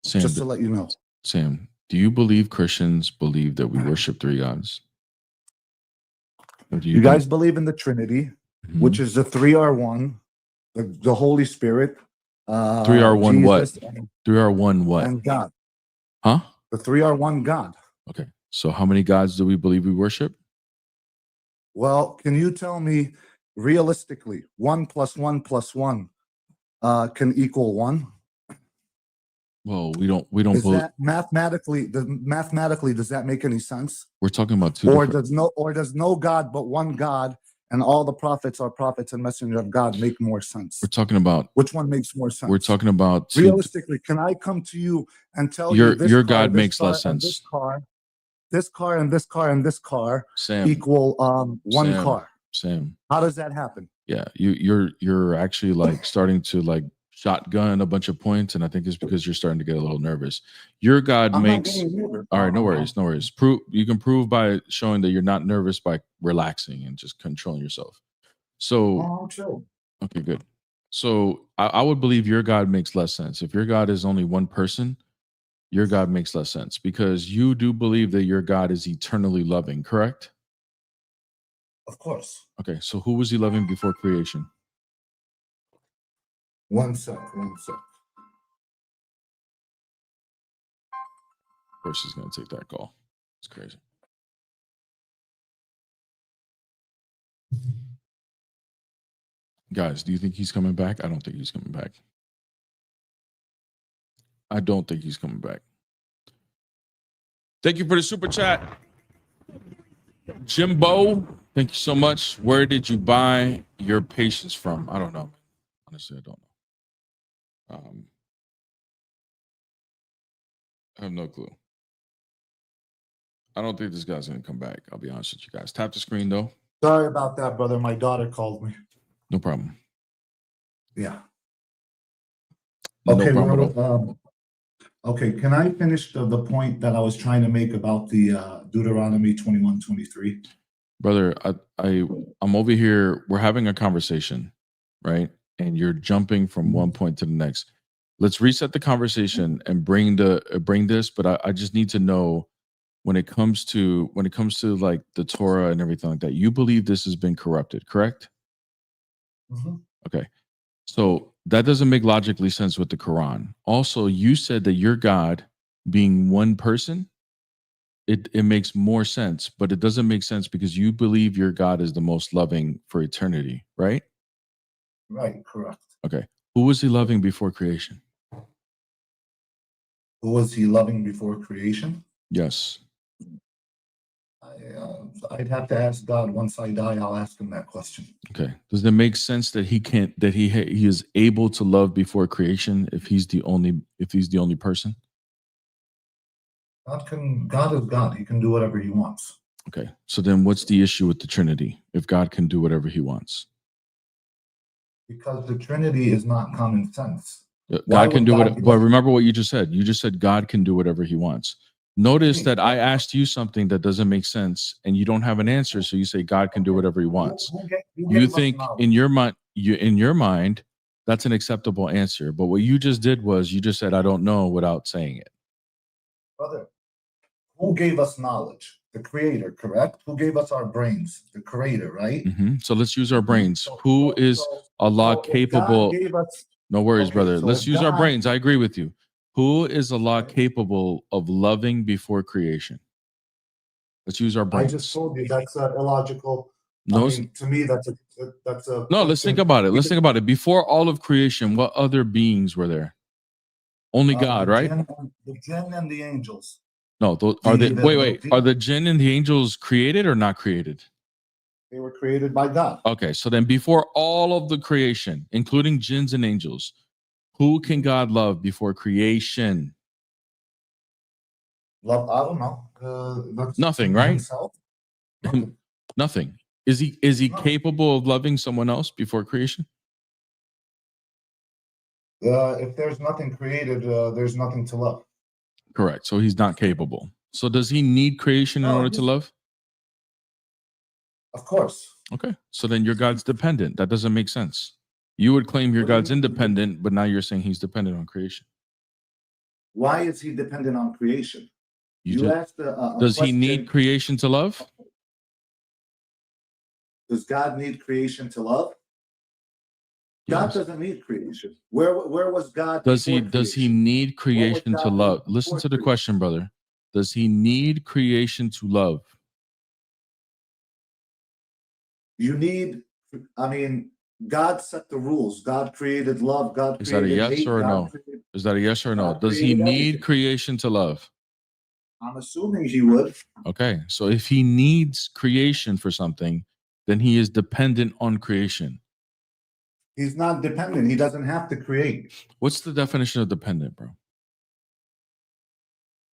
Sam, Just to let you know. Sam, do you believe Christians believe that we worship three gods? Or do You guys believe in the Trinity, Mhm. which is the 3R1, the Holy Spirit, 3R1 what? Jesus, 3R1 what? and God. Huh? The 3R1 God. Okay. So how many gods do we believe we worship? Well, can you tell me realistically, 1 + 1 + 1 can equal 1? Well, we don't Is believe. that mathematically does that make any sense? We're talking about two Or different. does no God but one God and all the prophets are prophets and messengers of God make more sense? We're talking about. Which one makes more sense? We're talking about two. Realistically, can I come to you and tell you this Your car, God this makes car, less and sense. this car, and this car, and this car Sam, equal one Sam, car? Sam. How does that happen? Yeah, you're actually like starting to like shotgun a bunch of points, and I think it's because you're starting to get a little nervous. Your God I'm not makes. getting nervous. All right, no worries, no worries. You can prove by showing that you're not nervous by relaxing and just controlling yourself. So Oh, chill. okay, good. So I would believe your God makes less sense. If your God is only one person, your God makes less sense because you do believe that your God is eternally loving, correct? Of course. Okay, so who was he loving before creation? One sec. Of course he's going to take that call. It's crazy. Guys, do you think he's coming back? I don't think he's coming back. I don't think he's coming back. Thank you for the super chat. Jimbo, thank you so much. Where did you buy your patience from? I don't know. Honestly, I don't know. I have no clue. I don't think this guy's going to come back. I'll be honest with you guys. Tap the screen, though. Sorry about that, brother. My daughter called me. No problem. Yeah. No Okay, problem at well, okay, can I finish the point that I was trying to make about the Deuteronomy 21:23? Brother, I'm over here. We're having a conversation, right? And you're jumping from one point to the next. Let's reset the conversation and bring this. But I just need to know when it comes to like the Torah and everything like that. You believe this has been corrupted, correct? Mm-hmm. Okay. So that doesn't make logically sense with the Quran. Also, you said that your God being one person, it makes more sense, but it doesn't make sense because you believe your God is the most loving for eternity, right? Right, correct. Okay. Who was he loving before creation? Who was he loving before creation? Yes. I'd have to ask God. Once I die, I'll ask him that question. Okay. Does it make sense that he is able to love before creation if he's the only person? God is God. He can do whatever he wants. Okay. So then what's the issue with the Trinity if God can do whatever he wants? Because the Trinity is not common sense. God can do it. But remember what you just said. You just said God can do whatever he wants. Notice that I asked you something that doesn't make sense and you don't have an answer. So you say God can do whatever he wants. You think in your mind, that's an acceptable answer. But what you just did was you just said, I don't know without saying it. Brother, who gave us knowledge? The creator, correct? Who gave us our brains? The creator, right? Mm-hmm. So let's use our brains. Who is Allah capable? No worries, brother. Let's use our brains. I agree with you. Who is Allah capable of loving before creation? Let's use our brains. I just told you that's illogical. No, to me, that's a no. Let's think about it. Let's think about it. Before all of creation, what other beings were there? Only God, right? The jinn and the angels. No, those, are they? The- Wait. Are the jinn and the angels created or not created? They were created by God. Okay, so then before all of the creation, including jinns and angels, who can God love before creation? Love, I don't know. That's Nothing, right? himself. Nothing. Is he No. capable of loving someone else before creation? If there's nothing created, there's nothing to love. Correct. So he's not capable. So does he need creation in No, order to love? Of course. Okay. So then your God's dependent. That doesn't make sense. You would claim your What do you God's mean? independent, but now you're saying he's dependent on creation. Why is he dependent on creation? You You ju- asked a does he question, need creation to love? does God need creation to love? God Yes. doesn't need creation. Where was God? Does he before does he creation? need creation to God love? need Listen before to the creation? question, brother. Does he need creation to love? You need, I mean, God set the rules. God created love. God Is that a created yes hate. or a God no? created- Is that a yes or no? God Does he created need everything. creation to love? I'm assuming he would. Okay. So if he needs creation for something, then he is dependent on creation. He's not dependent. He doesn't have to create. What's the definition of dependent, bro?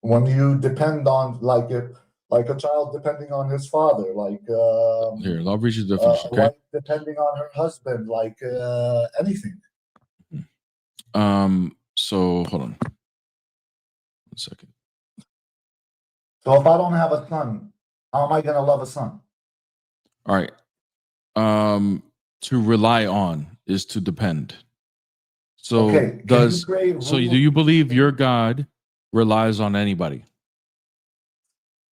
When you depend on, like a child depending on his father, like Here, I'll read you the definition, a okay? wife depending on her husband, like anything. So hold on. 1 second. So if I don't have a son, how am I going to love a son? All right. To rely on is to depend. So Okay, can you create do rules? you believe your God relies on anybody?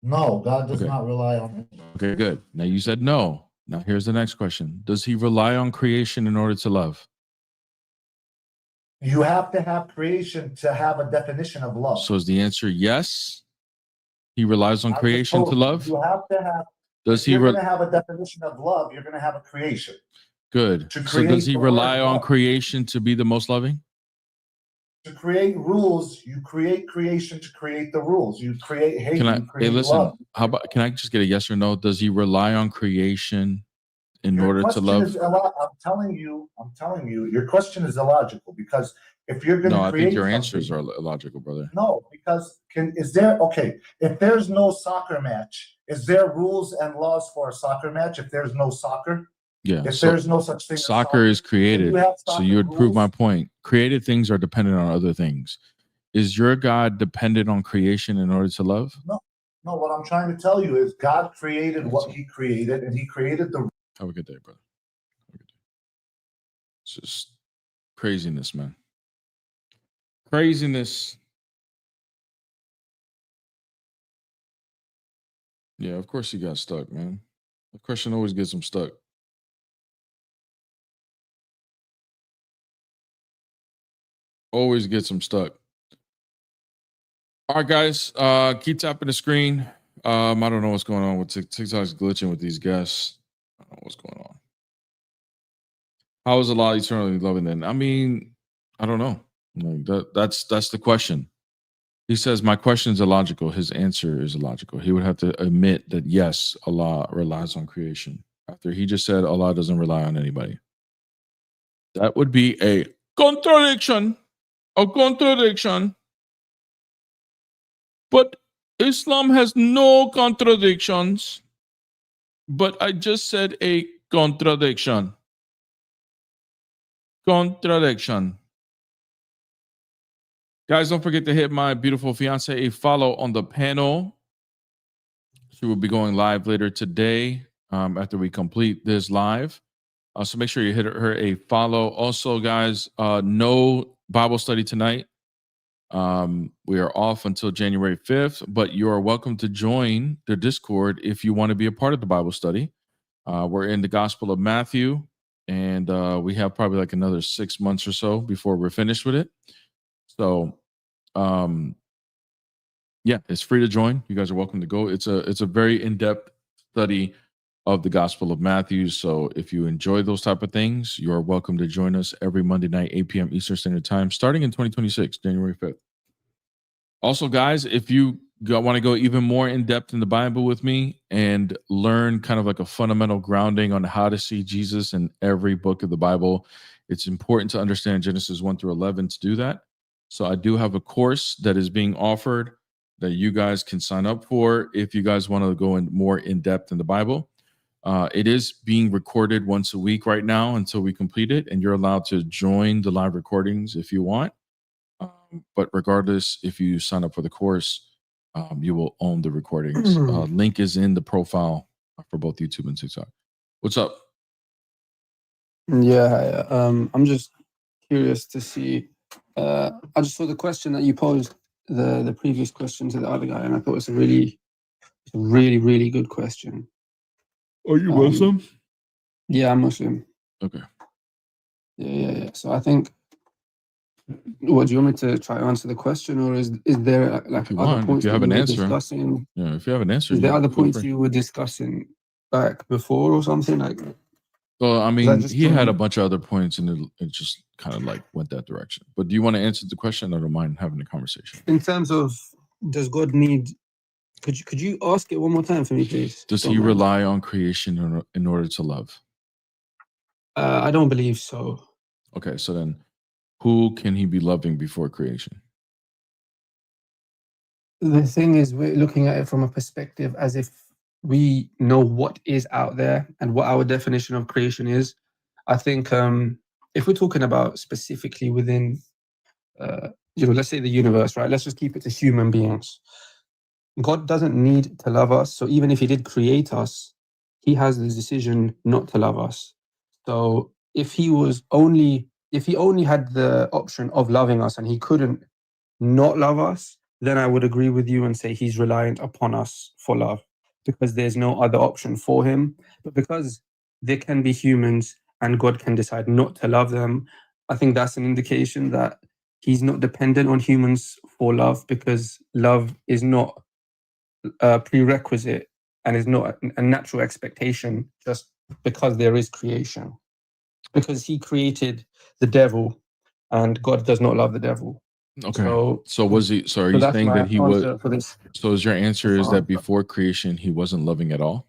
No, God does Okay. not rely on it. Okay, good. Now you said no. Now here's the next question. Does he rely on creation in order to love? You have to have creation to have a definition of love. So is the answer yes? He relies on I just creation told to you, love? You have to have. Does If he you're re- going to have a definition of love, you're going to have a creation. Good. To So does create he the rely word on love. creation to be the most loving? To create rules, you create creation to create the rules. You create hate, Can I you create listen, love. how about can I just get a yes or no? Does he rely on creation in Your order to question love? is I'm telling you, your question is illogical because if you're going No, to I create think your answers something- are illogical, brother. No, because if there's no soccer match, is there rules and laws for a soccer match if there's no soccer? Yeah. If So there's no such thing as soccer is created. you have So soccer you would prove my rules? point. Created things are dependent on other things. Is your God dependent on creation in order to love? No, what I'm trying to tell you is God created what he created and he created the Have a good day, brother. Have a good day. It's just craziness, man. Craziness. Yeah, of course he got stuck, man. The question always gets him stuck. Always gets him stuck. All right, guys. Keep tapping the screen. I don't know what's going on with TikTok's glitching with these guests. I don't know what's going on. How is Allah eternally loving then? I mean, I don't know. Like that's the question. He says, my question is illogical. His answer is illogical. He would have to admit that, yes, Allah relies on creation. After he just said Allah doesn't rely on anybody. That would be a contradiction. A contradiction. But Islam has no contradictions. But I just said a contradiction. Contradiction. Guys, don't forget to hit my beautiful fiance a follow on the panel. She will be going live later today after we complete this live. So make sure you hit her a follow. Also, guys, no Bible study tonight. We are off until January 5th, but you are welcome to join the Discord if you want to be a part of the Bible study. We're in the Gospel of Matthew, and we have probably like another 6 months or so before we're finished with it. So, yeah, it's free to join. You guys are welcome to go. It's a very in-depth study of the Gospel of Matthew. So if you enjoy those type of things, you are welcome to join us every Monday night, 8 p.m. Eastern Standard Time, starting in 2026, January 5th. Also, guys, if you want to go even more in depth in the Bible with me and learn kind of like a fundamental grounding on how to see Jesus in every book of the Bible, it's important to understand Genesis 1 through 11 to do that. So I do have a course that is being offered that you guys can sign up for if you guys want to go in more in depth in the Bible. It is being recorded once a week right now until we complete it, and you're allowed to join the live recordings if you want. But regardless, if you sign up for the course, you will own the recordings. Link is in the profile for both YouTube and TikTok. What's up? Yeah, I'm just curious to see. I just saw the question that you posed, the previous question to the other guy, and I thought it's a really good question. Are you Muslim? Yeah, I'm Muslim. Okay. Yeah. So I think, what do you want me to try to answer the question, or is there like other points if you have that an you were answer, discussing? yeah, if you have an answer, Is there other feel points free. you were discussing back before or something like? Well, I that mean, just he had a from- bunch of other points, and it just kind of like went that direction. But do you want to answer the question? I don't mind having a conversation. In terms of, does God need? Could you ask it one more time for me, please? Does Don't he mind. rely on creation in order to love? I don't believe so. Okay, so then who can he be loving before creation? The thing is, we're looking at it from a perspective as if we know what is out there and what our definition of creation is. I think if we're talking about specifically within, let's say the universe, right? Let's just keep it to human beings. God doesn't need to love us. So even if he did create us, he has the decision not to love us. So if he only had the option of loving us and he couldn't not love us, then I would agree with you and say he's reliant upon us for love because there's no other option for him. But because there can be humans and God can decide not to love them, I think that's an indication that he's not dependent on humans for love, because love is not a prerequisite and is not a natural expectation just because there is creation. Because he created the devil and God does not love the devil. Okay. So was he? So are you that's saying my that he was? answer for this. So is your answer is answer. that before creation he wasn't loving at all?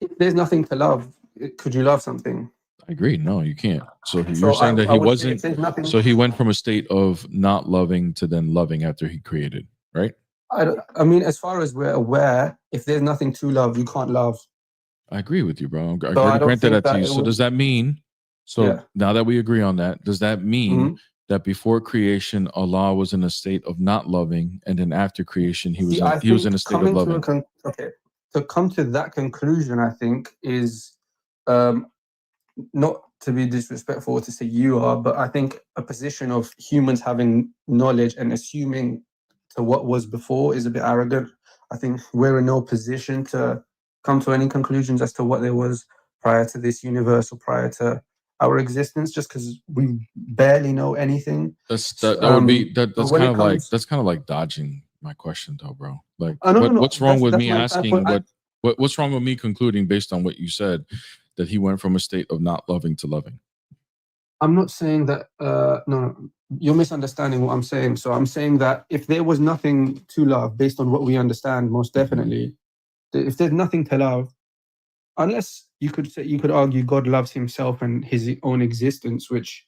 If there's nothing to love, could you love something? I agree. No, you can't. So So you're saying that I he would say if wasn't. there's nothing, So he went from a state of not loving to then loving after he created, right? I mean, as far as we're aware, if there's nothing to love, you can't love. I agree with you, bro. I So I already don't granted think that to that you. it So would- does that mean? So Yeah. now that we agree on that, does that mean that before creation Allah was in a state of not loving, and then after creation he was See, I he was think in a state of coming to loving? okay, to come to that conclusion, I think is not to be disrespectful or to say you are, but I think a position of humans having knowledge and assuming to what was before is a bit arrogant. I think we're in no position to come to any conclusions as to what there was prior to this universe or prior to our existence, just because we barely know anything. That would be But that's when kind it of like comes, that's kind of like dodging my question though, bro. Like no, what's wrong with that's me my asking what's wrong with me concluding based on what you said that he went from a state of not loving to loving? I'm not saying that. No, you're misunderstanding what I'm saying. So I'm saying that if there was nothing to love, based on what we understand, most definitely, if there's nothing to love, unless you could argue God loves Himself and His own existence, which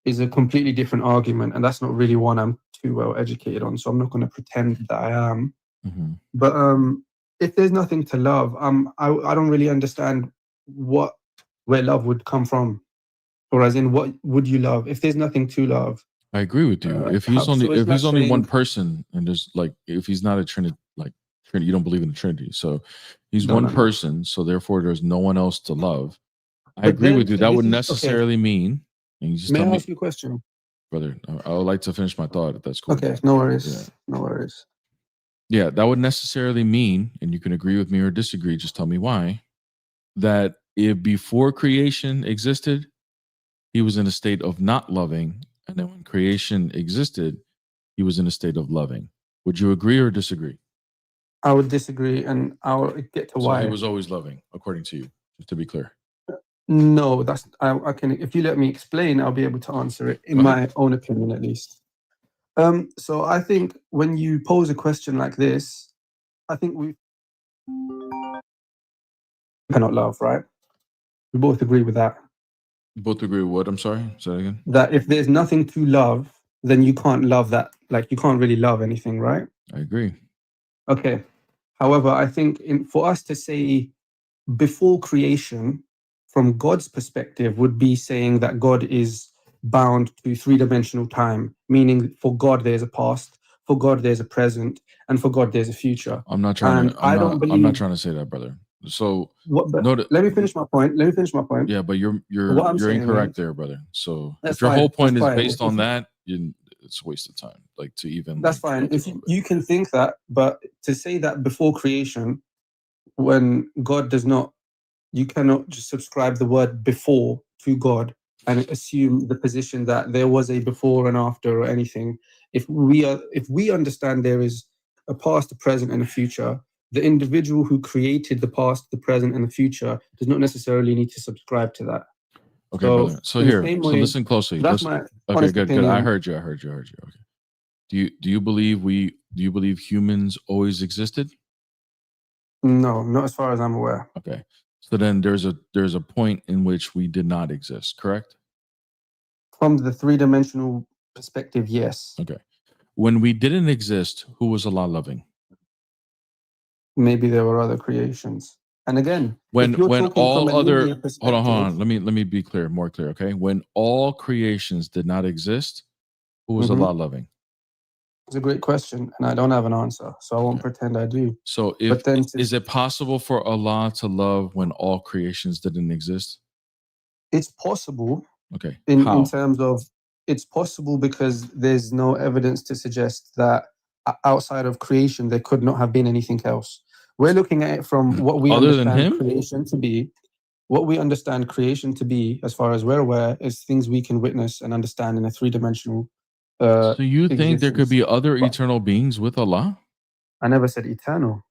is a completely different argument, and that's not really one I'm too well educated on. So I'm not going to pretend that I am. But if there's nothing to love, I don't really understand where love would come from. Or as in, what would you love if there's nothing to love? I agree with you. If he's only one person, and there's like if he's not a Trinity, like Trinity, you don't believe in the Trinity, so he's one person, so therefore there's no one else to love. I agree with you. That would necessarily mean, and you just May tell I me, ask you a question? brother. I would like to finish my thought if that's cool. Okay, no worries. No worries. Yeah, that would necessarily mean, and you can agree with me or disagree, just tell me why, that if before creation existed, he was in a state of not loving, and then when creation existed, he was in a state of loving. Would you agree or disagree? I would disagree, and I'll get to So why. he was always loving, according to you, just to be clear. No, I can. If you let me explain, I'll be able to answer it in my own opinion, at least. So I think when you pose a question like this, I think we cannot love, right? We both agree with that. Both agree with what? I'm sorry. Say that again. That if there's nothing to love, then you can't love that. Like you can't really love anything, right? I agree. Okay. However, I think for us to say before creation, from God's perspective, would be saying that God is bound to three-dimensional time, meaning for God there's a past, for God there's a present, and for God there's a future. I'm not trying And to. I don't I'm not believe. trying to say that, brother. So But no. let me finish my point. Let me finish my point. Yeah, but What you're I'm you're saying incorrect is, there, brother. So that's if your whole fine. That's point is fine. based on that, it's a waste of time. Like to even That's like fine. make If it all you can think that, but to say that before creation, when God does not, you cannot just subscribe the word before to God and assume the position that there was a before and after or anything. If we understand there is a past, a present, and a future, the individual who created the past, the present, and the future does not necessarily need to subscribe to that. Okay, So brother. So in the here, same so way, listen closely. that's Listen. my Okay, honest good, good. I opinion. heard you. I heard you. Okay. Do you believe humans always existed? No, not as far as I'm aware. Okay. So then there's a point in which we did not exist, correct? From the three-dimensional perspective, yes. Okay. When we didn't exist, who was Allah loving? Maybe there were other creations. And again, When if you're when talking from all a other linear hold on, perspective, let me be clear, more clear, okay? When all creations did not exist, who was Allah loving? it's a great question, and I don't have an answer, so I won't Okay. pretend I do. So if But then is it possible for Allah to love when all creations didn't exist? it's possible Okay. in How? terms of it's possible because there's no evidence to suggest that outside of creation there could not have been anything else. We're looking at it from what we Other than understand him? creation to be. What we understand creation to be, as far as we're aware, is things we can witness and understand in a three-dimensional So you think there could existence. be other But eternal beings with Allah? I never said eternal.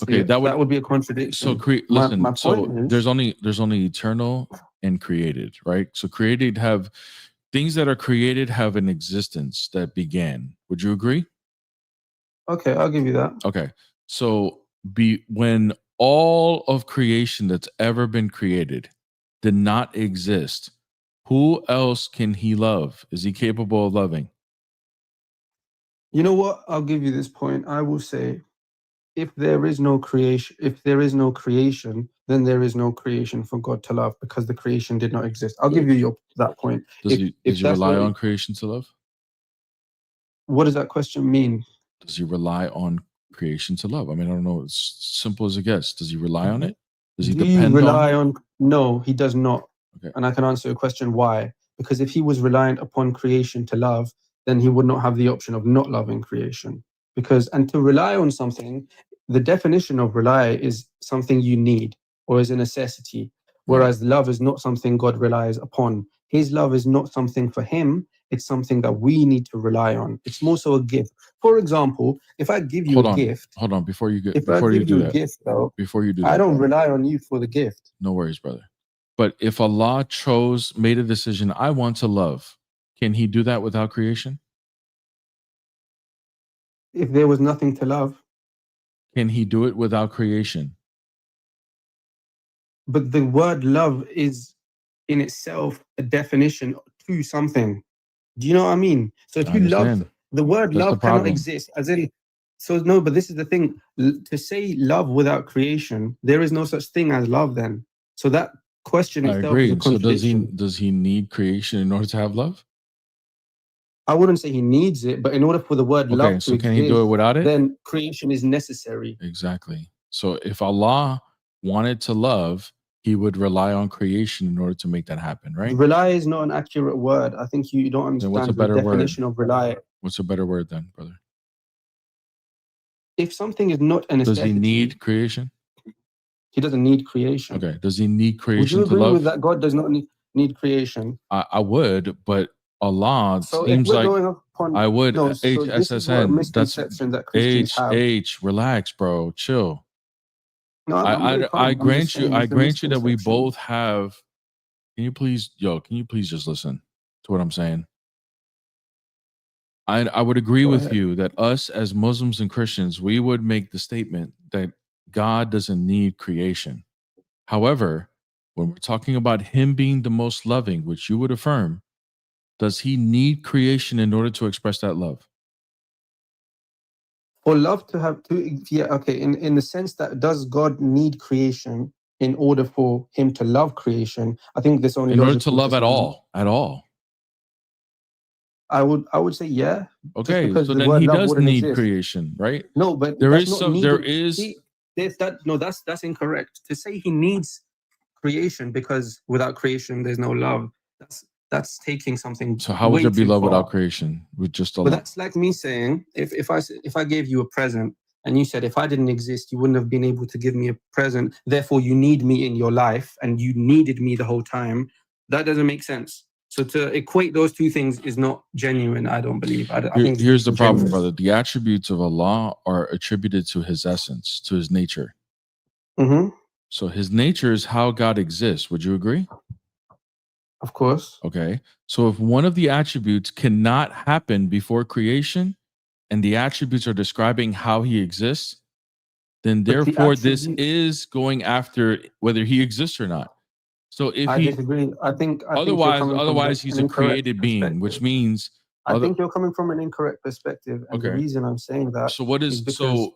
Okay, See, that would be a contradiction. My listen, so point is, there's only eternal and created, right? So created have things that are created have an existence that began. Would you agree? okay, I'll give you that. Okay. So when all of creation that's ever been created did not exist, who else can he love? Is he capable of loving? You know what? I'll give you this point. I will say, if there is no creation, then there is no creation for God to love because the creation did not exist. I'll give you that point. Does If he that's rely what, on creation to love? what does that question mean? Does he rely on creation to love? I mean, I don't know. It's simple as it gets. Does he rely on it? Does he Do you depend on rely it? on? No, he does not. Okay. And I can answer your question why. Because if he was reliant upon creation to love, then he would not have the option of not loving creation. And to rely on something, the definition of rely is something you need or is a necessity, whereas love is not something God relies upon. His love is not something for him, it's something that we need to rely on. It's more so a gift. For example, if I give you a gift, Hold on. Before you give do you a that, gift, though, before you do I that, don't rely on you for the gift. no worries, brother. But if Allah made a decision, I want to love, can he do that without creation? If there was nothing to love, Can he do it without creation? but the word love is in itself a definition to something. Do you know what I mean? So if I you love, understand. the word That's the love cannot problem. exist as in. So no, but this is the thing. To say love without creation, there is no such thing as love. Then, so that question I itself is a agree. So contradiction. does he need creation in order to have love? I wouldn't say he needs it, but in order for the word love Okay, to so can he do it exist, without it? then creation is necessary. Exactly. So if Allah wanted to love, he would rely on creation in order to make that happen, right? Rely is not an accurate word. I think you don't Then what's a understand the better word? definition of rely. What's a better word then, brother? If something is not a Does he necessity, need creation? he doesn't need creation. Okay. Does he need Would creation you to agree love? with that? God does not need creation. I would, but Allah So if seems we're like going upon I would. no, so this is what a HSSN. That's misconception that Christians have. Relax, bro. Chill. No, I'm very I calm. I'm just grant you. saying I it's a grant you that we misconception. both have. Can you please just listen to what I'm saying? I would agree Go with ahead. you that us as Muslims and Christians, we would make the statement that God doesn't need creation. However, when we're talking about him being the most loving, which you would affirm, does he need creation in order to express that love? For love to have to, yeah, okay, in the sense that does God need creation in order for him to love creation? I think this only In order to logical love at someone. all. I would say yeah. Just Okay, because so the then word he love does wouldn't need exist. creation, right? No, but There that's is not some, needed. there is, See, that's incorrect. To say he needs creation because without creation there's no love. That's taking something so how would way there be too love far. without creation with just a But love? that's like me saying if I gave you a present and you said if I didn't exist you wouldn't have been able to give me a present. Therefore, you need me in your life and you needed me the whole time. That doesn't make sense. So to equate those two things is not genuine. I don't believe. I think it's Here's the problem, disingenuous. brother. The attributes of Allah are attributed to his essence, to his nature. Mm-hmm. So his nature is how God exists. Would you agree? Of course. Okay. So if one of the attributes cannot happen before creation and the attributes are describing how he exists, then But the therefore this attribute, is going after whether he exists or not. So if I he disagree. I think you're otherwise coming from he's an a incorrect created being, which perspective. means I other think you're coming from an incorrect perspective, and the okay. reason I'm saying that So what is is because so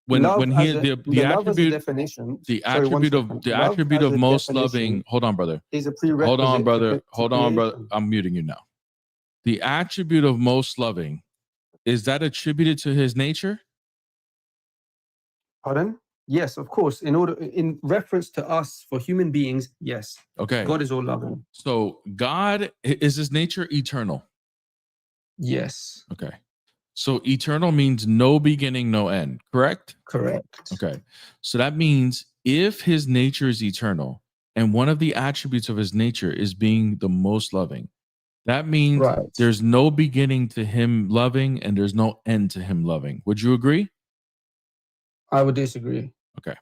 when he the love as a attribute definition. the Sorry, one attribute of second. the Love attribute as of a most loving, definition hold on, brother. is a Hold on, prerequisite brother. to Hold on, brother. creation. I'm muting you now. The attribute of most loving, is that attributed to his nature? Pardon? Yes, of course. In reference to us for human beings, yes. Okay. God is all loving. So God, is his nature eternal? Yes. Okay. So eternal means no beginning, no end, correct? Correct. Okay. So that means if his nature is eternal and one of the attributes of his nature is being the most loving, that means Right. there's no beginning to him loving and there's no end to him loving. Would you agree? I would disagree. Okay.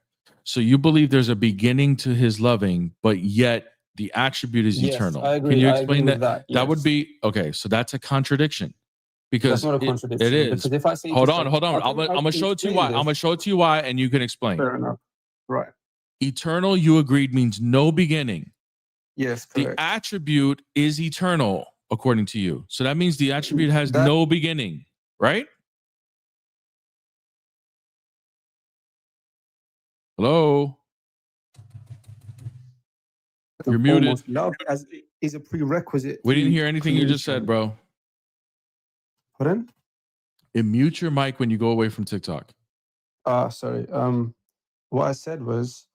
So you believe there's a beginning to his loving, but yet the attribute is Yes, eternal. I agree. Can you I agree explain with that? that. That would Yes. be okay. So that's a contradiction That's because not a it contradiction. is. Because if I say Hold to on, some, hold on. I I'm can gonna show it to you explain why. I'm this. gonna show it to you why, and you can explain. Fair enough. Right. Eternal, you agreed, means no beginning. Yes, The correct. attribute is eternal, according to you. So that means the attribute has That no beginning, right? Hello? You're muted. foremost, love is a prerequisite We didn't to hear anything you just said, creation. bro. Pardon? And mute your mic when you go away from TikTok. Sorry. What I said was,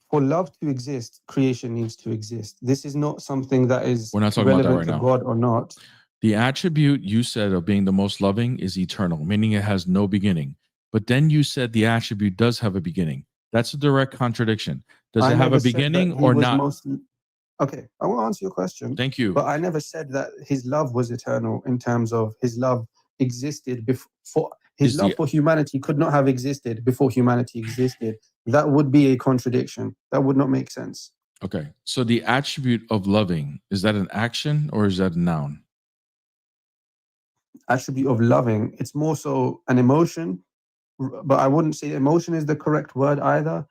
for love to exist, creation needs to exist. This is not something that is We're not talking about that relevant right to now. God or not. The attribute you said of being the most loving is eternal, meaning it has no beginning. But then you said the attribute does have a beginning. That's a direct contradiction. Does I it have never a said that beginning he or was not? most. Okay, I will answer your question. Thank you. But I never said that his love was eternal in terms of his love existed before. His Is love the for humanity could not have existed before humanity existed. That would be a contradiction. That would not make sense. okay? So the attribute of loving, is that an action or is that a noun? Attribute of loving, it's more so an emotion, but I wouldn't say emotion is the correct word either.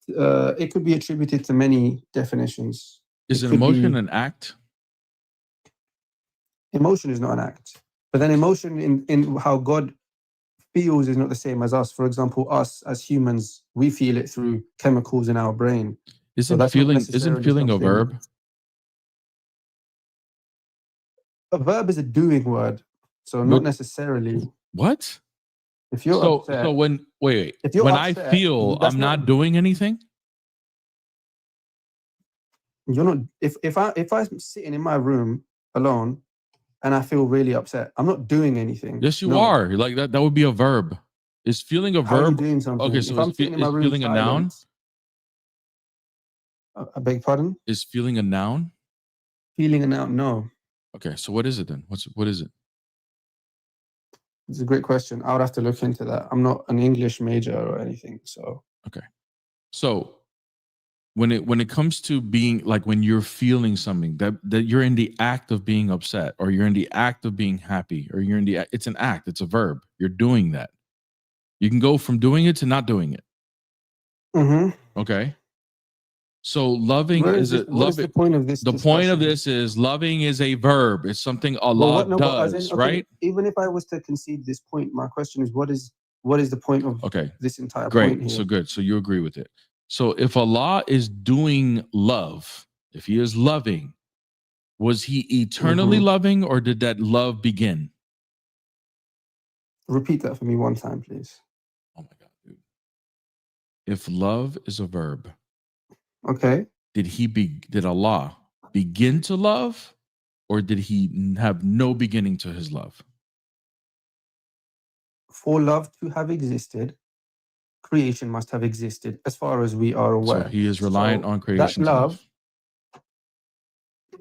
It could be attributed to many definitions. Is It an could emotion be an act? emotion is not an act, but then emotion in how God feels is not the same as us. For example, us as humans, we feel it through chemicals in our brain. So Isn't that's not feeling necessarily a something. verb? A verb is a doing word, so not What? necessarily. What? If you're So upset, when if you're when I upset, feel that's I'm not doing anything. you're not. If I'm sitting in my room alone and I feel really upset, I'm not doing anything. Yes, you No. are. Like that. That would be a verb. Is feeling a How are you verb? doing something? Okay, If so I'm sitting in my is room feeling a noun? silent, I beg pardon? Is feeling a noun? Feeling and out, no. Okay, so what is it then? What is it? It's a great question. I would have to look into that. I'm not an English major or anything, so Okay, so when it comes to being like when you're feeling something that you're in the act of being upset or you're in the act of being happy or you're in the it's an act, it's a verb. You're doing that. You can go from doing it to not doing it. Okay. So loving What is is a the point of this the point of discussion? this is loving is a verb. It's something Well, Allah but as in, does, okay, right? even if I was to concede this point, my question is, what is the point of Okay. this entire Great. point here? So good. So you agree with it. So if Allah is doing love, if he is loving, was he eternally loving or did that love begin? Repeat that for me one time, please. Oh my God, dude. If love is a verb, Okay. did Allah begin to love or did he have no beginning to his love? For love to have existed, creation must have existed, as far as we are So aware. he is reliant on creation That to love, love.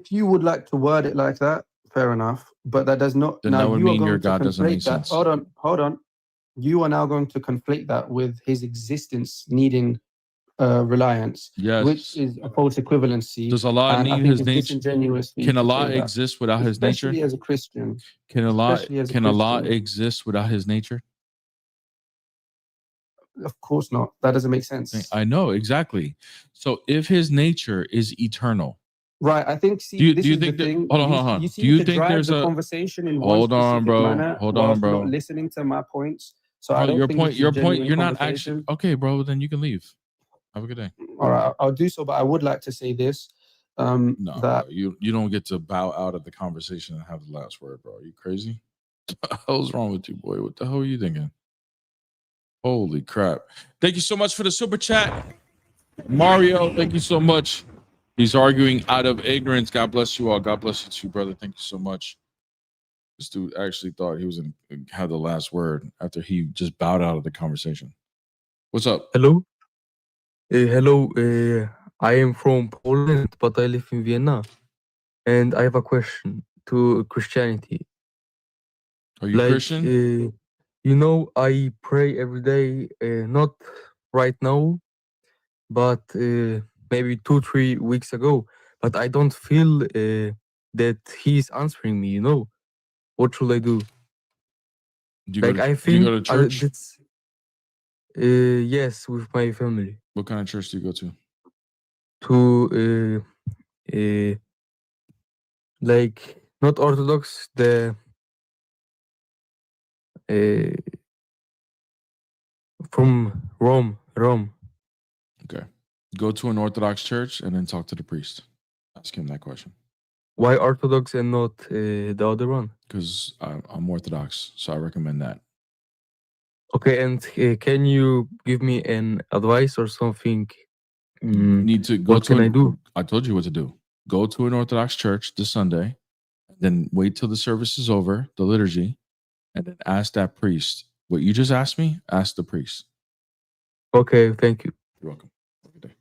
if you would like to word it like that, fair enough. But that does not. Then now that would you are mean your going to God doesn't make conflate that. sense. Hold on. You are now going to conflate that with his existence needing reliance, Yes. which is a false equivalency. Does Allah and I need think his it's nature? disingenuous for you Can to Allah say that, exist without his nature? especially as a Christian. Can Allah Especially as a Allah Christian. exist without his nature? Of course not. That doesn't make sense. I know exactly. So if his nature is eternal, Right. I think. See, do you this is think the that? thing. Hold on, You, hold on. you Do seem you to think drive there's the a? conversation in one Hold on, specific bro. manner, Hold on, whilst bro. not listening to my points. So I Bro, don't your think point. this is Your point. genuine You're not conversation. actually okay, bro. Then you can leave. Have a good day. All right, I'll do so. But I would like to say this. No, That bro, you don't get to bow out of the conversation and have the last word, bro. Are you crazy? What the hell's wrong with you, boy? What the hell are you thinking? Holy crap. Thank you so much for the super chat. Mario, thank you so much. He's arguing out of ignorance. God bless you all. God bless you too, brother. Thank you so much. This dude actually thought he was going to have the last word after he just bowed out of the conversation. What's up? Hello. Hello. I am from Poland, but I live in Vienna. And I have a question to Christianity. Are you Christian? You know, I pray every day, not right now, but maybe 2-3 weeks ago. But I don't feel that he's answering me, you know. What should I do? Do you, Like, go, to, I do you think go to church? that's, yes, with my family. What kind of church do you go to? To like not Orthodox, the from Rome. Okay. Go to an Orthodox church and then talk to the priest. Ask him that question. Why Orthodox and not the other one? Because I'm Orthodox, so I recommend that. Okay, and can you give me an advice or something? Need to go what to can I do? I told you what to do. Go to an Orthodox church this Sunday, then wait till the service is over, the liturgy, and then ask that priest. What you just asked me, ask the priest. Okay, thank you. You're welcome. Have a good day.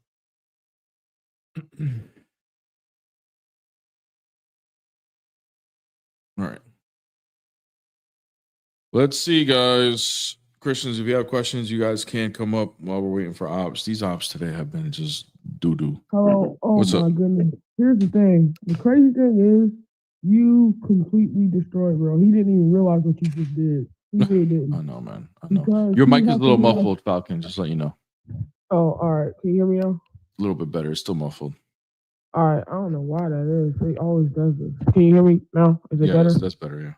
All right. Let's see, guys. Christians, if you have questions, you guys can come up while we're waiting for ops. These ops today have been just doo-doo. Hello. Oh What's my up? goodness. Here's the thing. The crazy thing is you completely destroyed, bro. He didn't even realize what you just did. He really didn't. I know, man. I know. Because Your he mic is a has to little be like- muffled, Falcon, just let you know. Oh, all right. Can you hear me now? A little bit better. It's still muffled. All right. I don't know why that is. He always does this. Can you hear me now? Is it Yeah, better? that's better, yeah.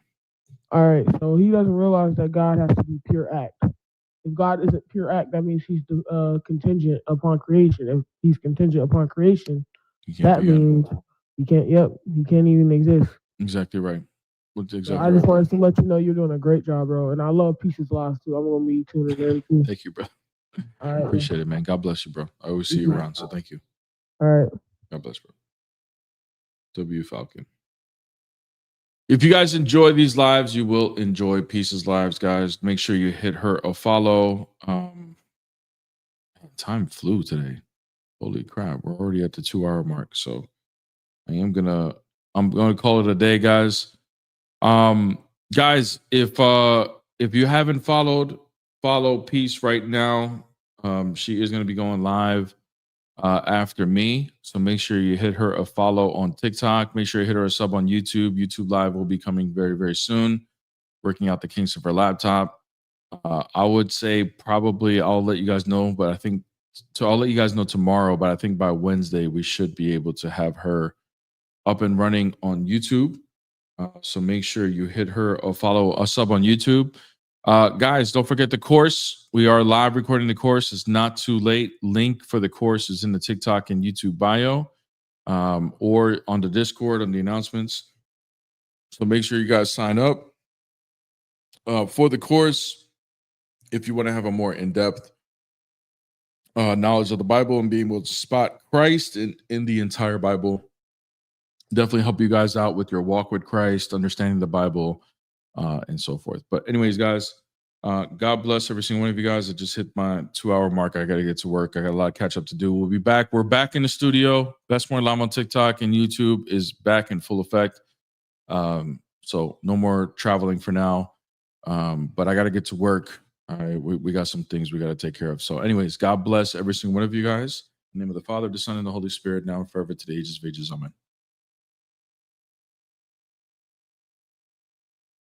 All right. So he doesn't realize that God has to be pure act. If God isn't pure act, that means he's contingent upon creation. If he's contingent upon creation, that means he can't. Yep, he can't even exist. Exactly right. What's So exactly I just right. wanted to let you know you're doing a great job, bro. And I love Pieces Lives too. I'm gonna be tuning in too. Thank you, bro. All right. Appreciate it, man. God bless you, bro. I always see you around, so thank you. All right. God bless, bro. W Falcon. If you guys enjoy these lives, you will enjoy Pieces Lives, guys. Make sure you hit her a follow. Time flew today. Holy crap. We're already at the 2-hour mark. So I'm gonna call it a day, guys. Guys, if you haven't followed, follow Peace right now. She is gonna be going live after me. So make sure you hit her a follow on TikTok. Make sure you hit her a sub on YouTube. YouTube Live will be coming very, very soon. Working out the kinks of her laptop. I would say probably I'll let you guys know, but I think I'll let you guys know tomorrow, but I think by Wednesday we should be able to have her up and running on YouTube. So make sure you hit her a follow, a sub on YouTube. Guys, don't forget the course. We are live recording the course. It's not too late. Link for the course is in the TikTok and YouTube bio, or on the Discord on the announcements. So make sure you guys sign up for the course if you want to have a more in-depth knowledge of the Bible and being able to spot Christ in the entire Bible. Definitely help you guys out with your walk with Christ, understanding the Bible, and so forth. But anyways, guys, God bless every single one of you guys. I just hit my 2-hour mark. I got to get to work. I got a lot of catch up to do. We'll be back. We're back in the studio. Best More Lam on TikTok and YouTube is back in full effect. So no more traveling for now. But I got to get to work. We got some things we got to take care of. So anyways, God bless every single one of you guys. In the name of the Father, the Son, and the Holy Spirit, now and forever, to the ages of ages. Amen.